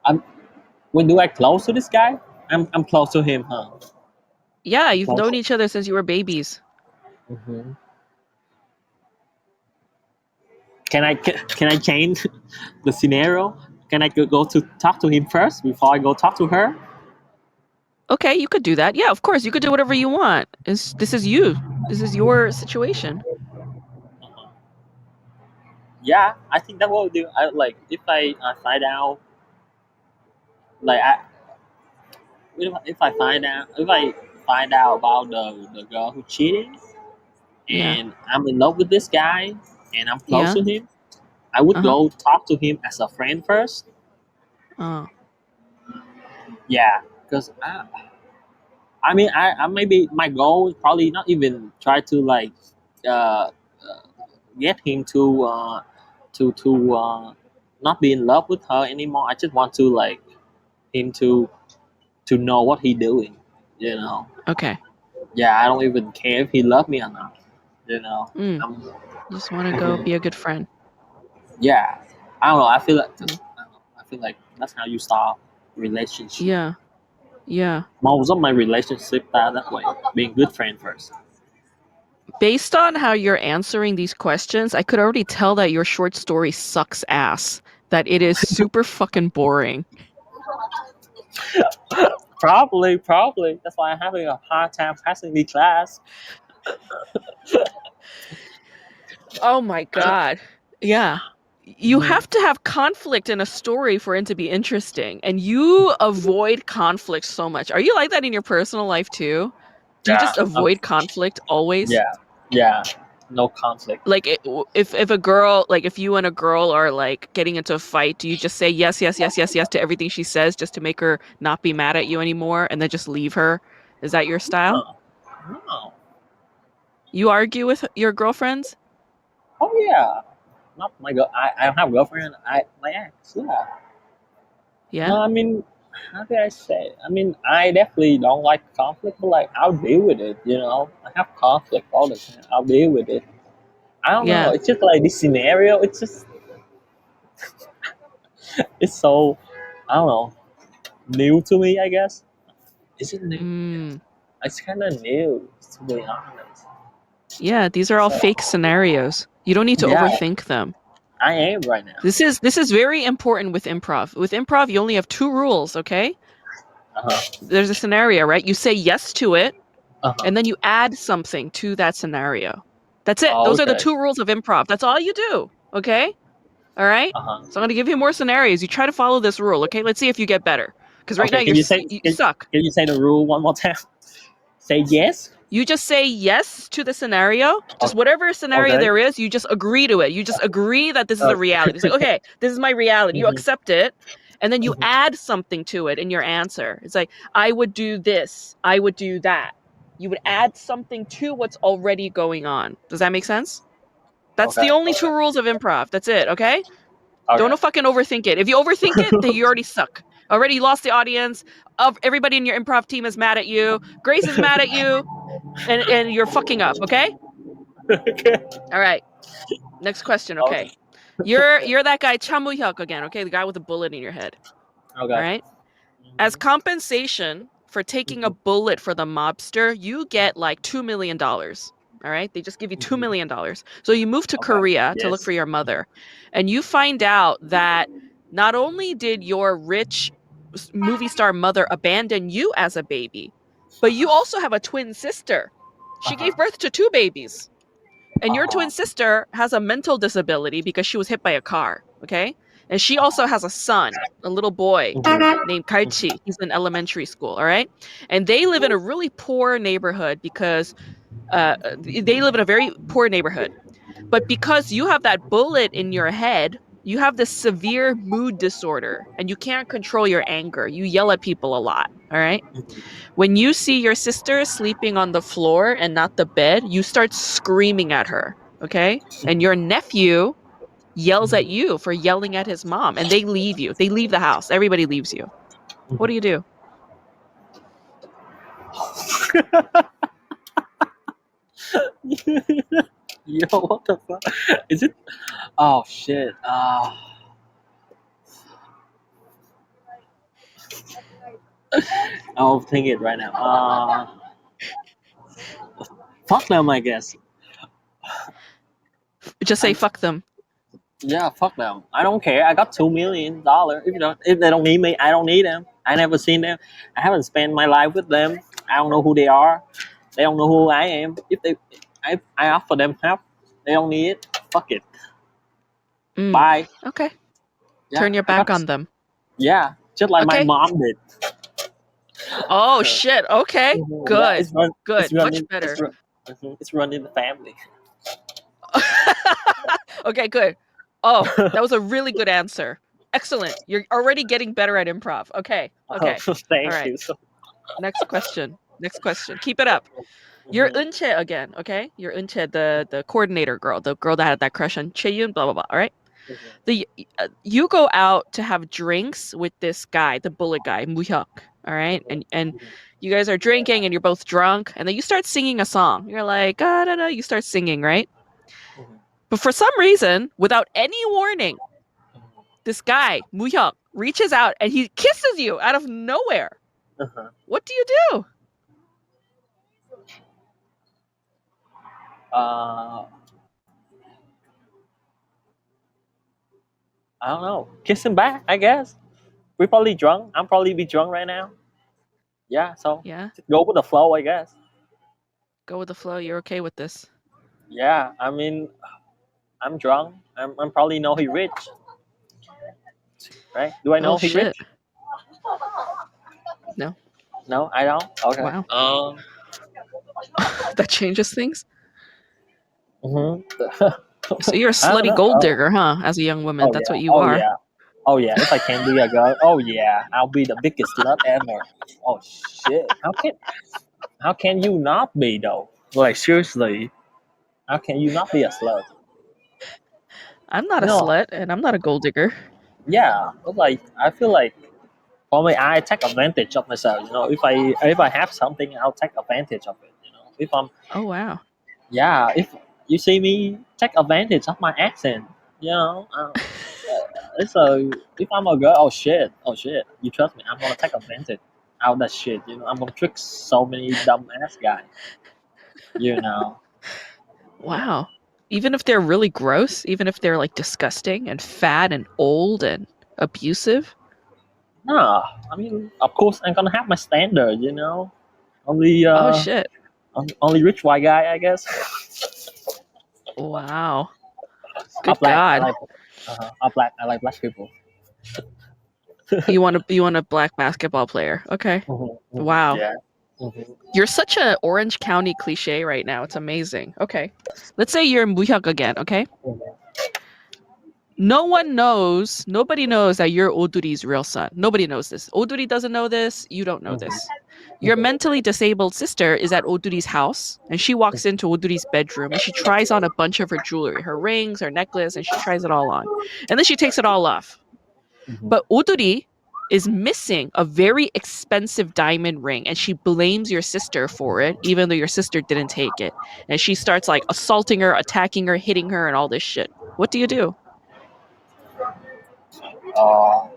I'm when do I close to this guy? I'm close to him, huh? Yeah, I'm you've close. known each other since you were babies. Hmm. Can I change the scenario? Can I go to talk to him first before I go talk to her? Okay, you could do that. Yeah, of course, you could do whatever you want. This is you. This is your situation. Uh-huh. Yeah, I think that will do. I like if I find out like if I find out about the girl who cheating Yeah. and I'm in love with this guy and I'm close Yeah. to him, I would Uh-huh. go talk to him as a friend first. Oh. Yeah, because I mean I maybe my goal is probably not even try to like uh, get him to not be in love with her anymore. I just want to like him to know what he doing. You know. Okay. Yeah, I don't even care if he love me or not. You know. Mm. I'm, You just want to go mhm. be a good friend. Yeah. I don't know. I feel like Mm. I, don't know, I feel like that's how you start relationship. Yeah. Yeah. Most of my relationships are that way. Being good friend first. Based on how you're answering these questions, I could already tell that your short story sucks ass. That it is super fucking boring. Probably. That's why I'm having a hard time passing the class. Oh my God. Yeah. You Mhm. have to have conflict in a story for it to be interesting. And you avoid conflict so much. Are you like that in your personal life too? Do you Yeah. just avoid conflict always? Yeah. Yeah. No conflict. Like if a girl, like if you and a girl are like getting into a fight, do you just say yes, yes, yes, yes, yes to everything she says just to make her not be mad at you anymore and then just leave her? Is that your style? No. No. You argue with your girlfriends? Oh yeah. Not my girl. I don't have a girlfriend. My ex. Yeah. Yeah? No, I mean, how do I say? I mean, I definitely don't like conflict, but like I'll deal with it. You know, I have conflict all the time. I'll deal with it. I don't know. Yeah. It's just like this scenario. It's just it's so I don't know new to me. I guess is it new? Yeah, Mm. it's kind of new to be honest. Yeah, these are all So fake scenarios. You don't need to yeah, overthink them. I am right now. This is very important with improv. With improv, you only have two rules, okay? Uh huh. There's a scenario, right? You say yes to it, Uh huh. and then you add something to that scenario. That's it. Oh, Those are the okay. two rules of improv. That's all you do, okay? All right? Uh huh. So I'm going to give you more scenarios. You try to follow this rule, okay? Let's see if you get better. Because right now Okay. Can you say you suck. can you say the rule one more time? Say yes. You just say yes to the scenario. Just Oh, whatever scenario okay. there is, you just agree to it. You just agree that this is a Okay. reality. It's like, okay, this is my reality. You Mhm. accept it. and then you add something to it in your answer. It's like, I would do this, I would do that. You would add something to what's already going on. Does that make sense? That's Okay. the only two rules of improv. That's it, okay? Okay. Don't fucking overthink it. If you overthink it, then you already suck. Already lost the audience. Everybody in your improv team is mad at you. Grace is mad at you, and you're fucking up, okay? Okay. All right. Next question, Okay. okay? You're that guy Chamuhyuk again, okay? The guy with the bullet in your head. All Okay. right? As compensation for taking a bullet for the mobster, you get like $2 million. All right. They just give you $2 million. So you move to Okay. Korea to look Yes. for your mother. And you find out that not only did your rich movie star mother abandon you as a baby, but you also have a twin sister. She Uh-huh. gave birth to two babies. And your Uh-huh. twin sister has a mental disability because she was hit by a car. Okay. And she also has a son, a little boy named Kaichi. He's in elementary school. All right. And they live in a really poor neighborhood because they live in a very poor neighborhood. But because you have that bullet in your head, you have this severe mood disorder and you can't control your anger. You yell at people a lot. All right. When you see your sister sleeping on the floor and not the bed, you start screaming at her. Okay. And your nephew yells at you for yelling at his mom and they leave you. They leave the house. Everybody leaves you. What do you do? Yo, what the fuck? Is it? Oh shit. I'll think it right now. Fuck them, I guess. Just say I, fuck them. yeah, fuck them. I don't care. I got $2 million. If they don't need me, I don't need them. I never seen them. I haven't spent my life with them. I don't know who they are. They don't know who I am. I offer them help. They don't need it. Fuck it. Mm, Bye. okay. Yeah, Turn your I back got. on them. Yeah, just like my Okay. mom did. Oh shit. Okay. Yeah, Good. It's Good. Much running. better. It's running the family. Okay, good. Oh, that was a really good answer. Excellent. You're already getting better at improv. Okay. Oh, Okay. All thank right. you. So, Next question. Next question. Keep it up. You're Unche again, okay? You're Unche, the coordinator girl, the girl that had that crush on Chaeyun, blah blah blah. All right. The You go out to have drinks with this guy, the bullet guy, Muhyuk. All right, and you guys are drinking and you're both drunk, and then you start singing a song. You're like, ah, no, no. You start singing, right? But for some reason, without any warning, this guy Muhyuk reaches out and he kisses you out of nowhere. What do you do? uh, I don't know. Kiss him back, I guess. We're probably drunk. I'm probably be drunk right now. Yeah, so Yeah, just go with the flow, I guess. go with the flow. You're okay with this? Yeah, I mean, I'm drunk. I'm probably know he rich, right? Do I Oh know he shit. rich? No. No, I don't. Okay. Wow. That changes things. Mhm. So you're a I don't slutty know. gold digger, huh? As a young woman, Oh that's yeah. what you Oh are. yeah. Oh yeah. If I can be a girl, oh yeah, I'll be the biggest slut ever. Oh shit. How can you not be though? Like seriously, how can you not be a slut? I'm not a No. slut and I'm not a gold digger. Yeah. But like I feel like for me, I take advantage of myself. If I have something, I'll take advantage of it. If I'm Oh wow. yeah, if you see me take advantage of my accent, so if I'm a girl, oh shit, you trust me, I'm gonna take advantage out of that shit. I'm gonna trick so many dumb ass guys. You know, yeah. Wow. Even if they're really gross, even if they're like disgusting and fat and old and abusive. No, I mean, of course, I'm gonna have my standard. Only Oh shit. only rich white guy, I guess. Wow. I'm Good black. God. I'm black. I like black people. You want a black basketball player. Okay. Wow. Yeah. Mhm. You're such a Orange County cliche right now. It's amazing. Okay. Let's say you're Muhyuk again, okay? Nobody knows that you're Oduri's real son. Nobody knows this. Oduri doesn't know this. You don't know Mhm. this. Your mentally disabled sister is at Oduri's house, and she walks into Oduri's bedroom and she tries on a bunch of her jewelry, her rings, her necklace, and she tries it all on. And then she takes it all off. Mhm. But Oduri is missing a very expensive diamond ring, and she blames your sister for it, even though your sister didn't take it. And she starts like assaulting her, attacking her, hitting her, and all this shit. What do you do? Uh,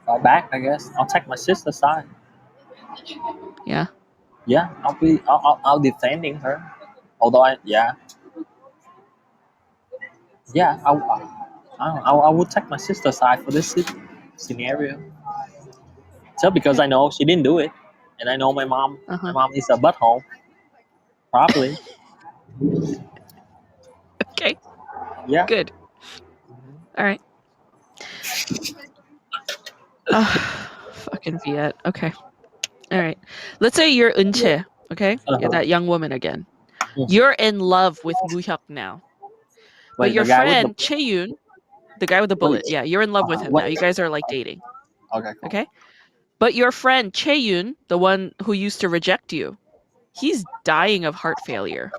Fall back, I guess. I'll take my sister's side. Yeah. Yeah, I'll defending her. Although I would take my sister's side for this scenario. Just because Okay. I know she didn't do it, and I know my Uh-huh. mom is a butthole. Probably. Okay. Yeah. Good. All right. Fucking Viet. Okay. All right. Let's say you're Unche, okay? Uh You're huh. that young woman again. You're in love with Muhyuk now. But Wait, the your guy with the friend Chaeyun, the guy with the wait. bullet, yeah, you're in love with him now. Wait. You guys are like dating, Okay, cool. okay? But your friend Chaeyun, the one who used to reject you, he's dying of heart failure.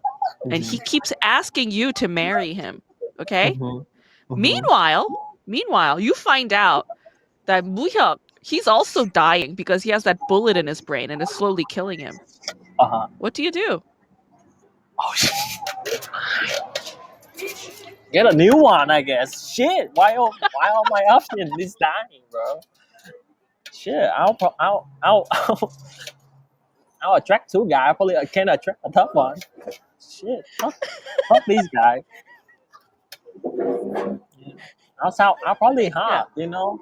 And he Mhm. keeps asking you to marry him, okay? Mhm. Mhm. Meanwhile, you find out that Muhyuk, he's also dying because he has that bullet in his brain and is slowly killing him. Uh huh. What do you do? Oh, get a new one, I guess. Shit. Why all my options is dying, bro? Shit. I'll attract two guys. Probably I can attract a tough one. Shit. Fuck these guys. Yeah. I'll probably Yeah. hot. You know.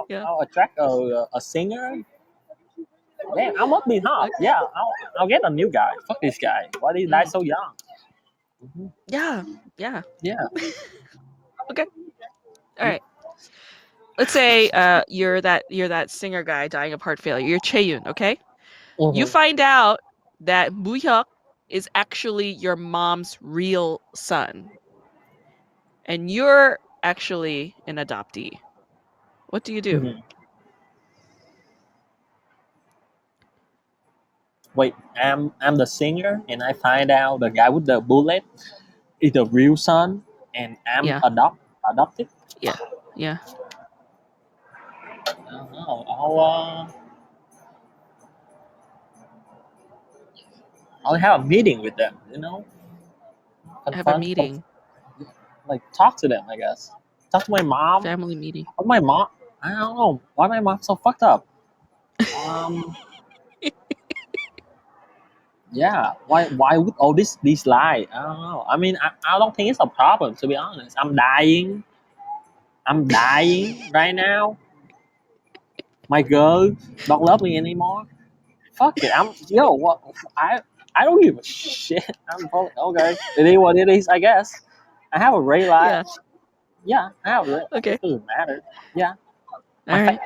Yeah. I'll attract a singer. Damn, I must be hot. Okay. Yeah. I'll get a new guy. Fuck this guy. Why did he die Mm. so young? Mhm. Yeah. Yeah. Yeah. Okay. All right. Let's say you're that singer guy dying of heart failure. You're Chaeyun, okay? You Mhm. find out that Muhyuk is actually your mom's real son, and you're actually an adoptee. What do you do? Mhm. Wait, I'm the singer, and I find out the guy with the bullet is the real son, and I'm Yeah. adopted. Yeah. Yeah. I don't know. I'll have a meeting with them. You know, Have a confront, meeting, like talk to them. I guess talk to my mom. family meeting. What my mom? I don't know why my mom's so fucked up. Um, yeah. Why would all this lie? I don't know. I mean, I don't think it's a problem, to be honest. I'm dying. I'm dying right now. My girl don't love me anymore. Fuck it. What I don't give a shit. I'm probably okay. It is what it is, I guess. I have a great life. Yeah. Yeah, I have a Okay. it doesn't matter. Yeah. All right.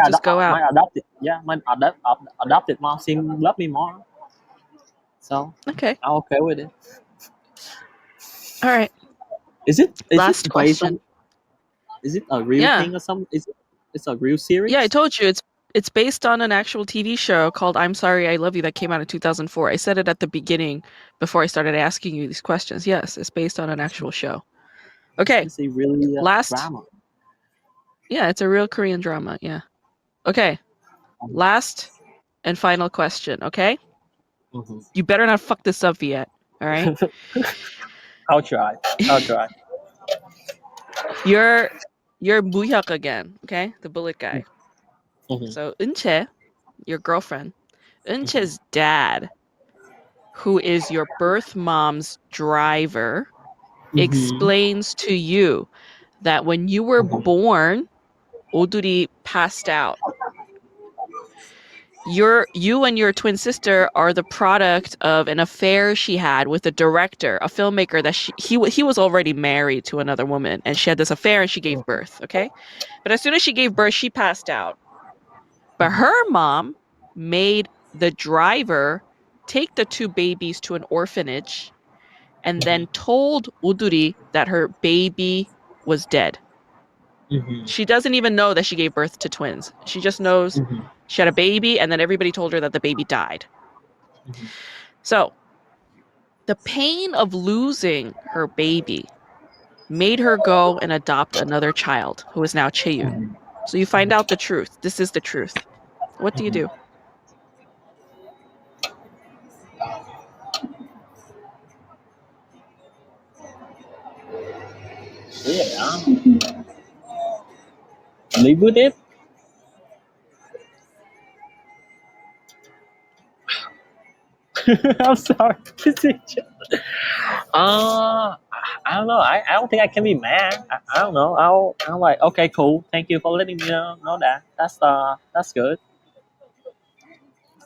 Just go out. My adopted adopted mom seem love me more. So Okay. I'm okay with it. All right. Is it Last based question. on is it a real Yeah. thing or something? Is it's a real Yeah, I series? told you it's based on an actual TV show called I'm Sorry I Love You that came out in 2004. I said it at the beginning before I started asking you these questions. Yes, it's based on an actual show. Okay. Is it really Last. drama? Yeah, it's a real Korean drama. Yeah. Okay. Last and final question, okay? Mhm. You better not fuck this up yet. All right? I'll try. I'll try. You're you're Boohyuk again, okay? The bullet guy. Mhm. So Eunche, your girlfriend, Mhm. Eunche's dad, who is your birth mom's driver, Mhm. explains to you that when you were Mhm. born, Oduri passed out. You and your twin sister are the product of an affair she had with a director, a filmmaker that he was already married to another woman, and she had this affair and she gave Mhm. birth, okay? But as soon as she gave birth, she passed out. But Mhm. her mom made the driver take the two babies to an orphanage and then told Uduri that her baby was dead. Mm-hmm. She doesn't even know that she gave birth to twins. She just knows Mm-hmm. she had a baby, and then everybody told her that the baby died. Mm-hmm. So the pain of losing her baby made her go and adopt another child who is now Cheyun. Mm-hmm. So you find out the truth. This is the truth. What do you Mm-hmm. do? Yeah. Live with it. I'm sorry. I don't know. I don't think I can be mad. I don't know. I'm like, okay, cool. Thank you for letting me know that. That's good.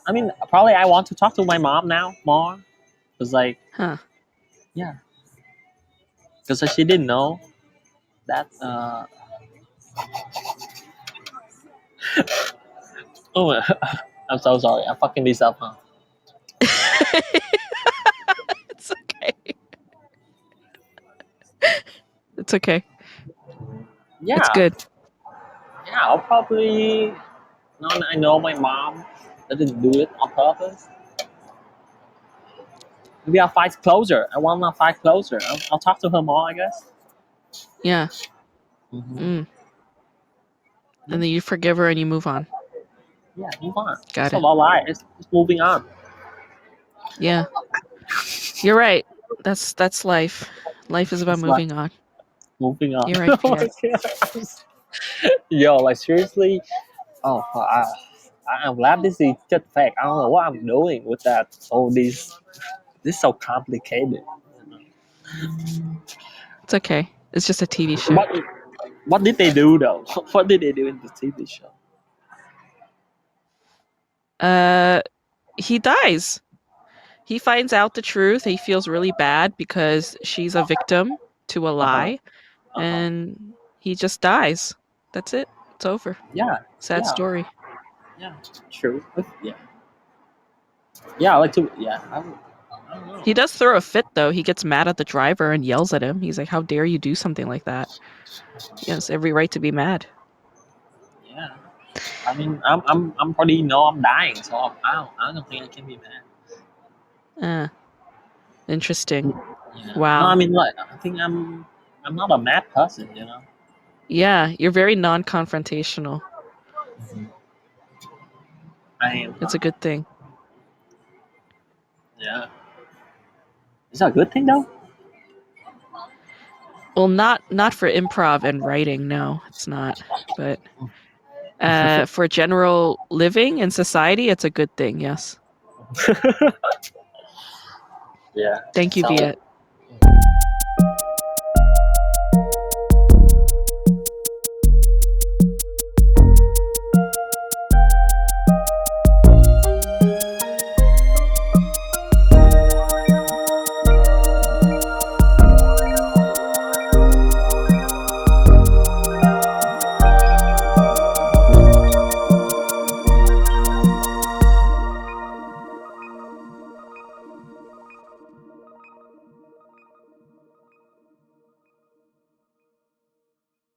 I mean, probably I want to talk to my mom now more. Cause like, Huh. yeah, because she didn't know that. Oh, I'm so sorry. I'm fucking this up, huh? It's okay. It's okay. It's Yeah, good. yeah. I'll probably. Now that I know my mom didn't do it on purpose. Maybe I'll fight closer. I want to fight closer. I'll talk to her more, I guess. Yeah. Mm-hmm. Mm. Yeah, And then you forgive her and you move on. yeah. Move on. Got It's a it. lot life. It's moving on. Yeah. You're right. That's life. Life is about It's like moving on. moving on. You're right, Viet. Yo, like seriously. Oh, I'm glad this is just fact. I don't know what I'm doing with that. All this is so complicated. It's okay. It's just a TV show. What did they do though? What did they do in the TV show? Uh, he dies. He finds out the truth. He feels really bad because she's a victim to a Uh huh. lie, Uh huh. and he just dies. That's it. It's over. Yeah. Sad Yeah. story. Yeah. True. Yeah. Yeah. I like to. Yeah. I don't know. He does throw a fit though. He gets mad at the driver and yells at him. He's like, "How dare you do something like that?" He has every right to be mad. Yeah. I mean, I'm already know I'm dying, so I don't think I can be mad. Uh, interesting. Yeah. No, I Wow. mean, like, I think I'm not a mad person, you know. Yeah, you're very non-confrontational. Mhm. I am. It's a good thing. Yeah. Is that a good thing though? Well, not for improv and writing, no, it's not. But for general living in society, it's a good thing, yes. Yeah. Thank you, So Viet.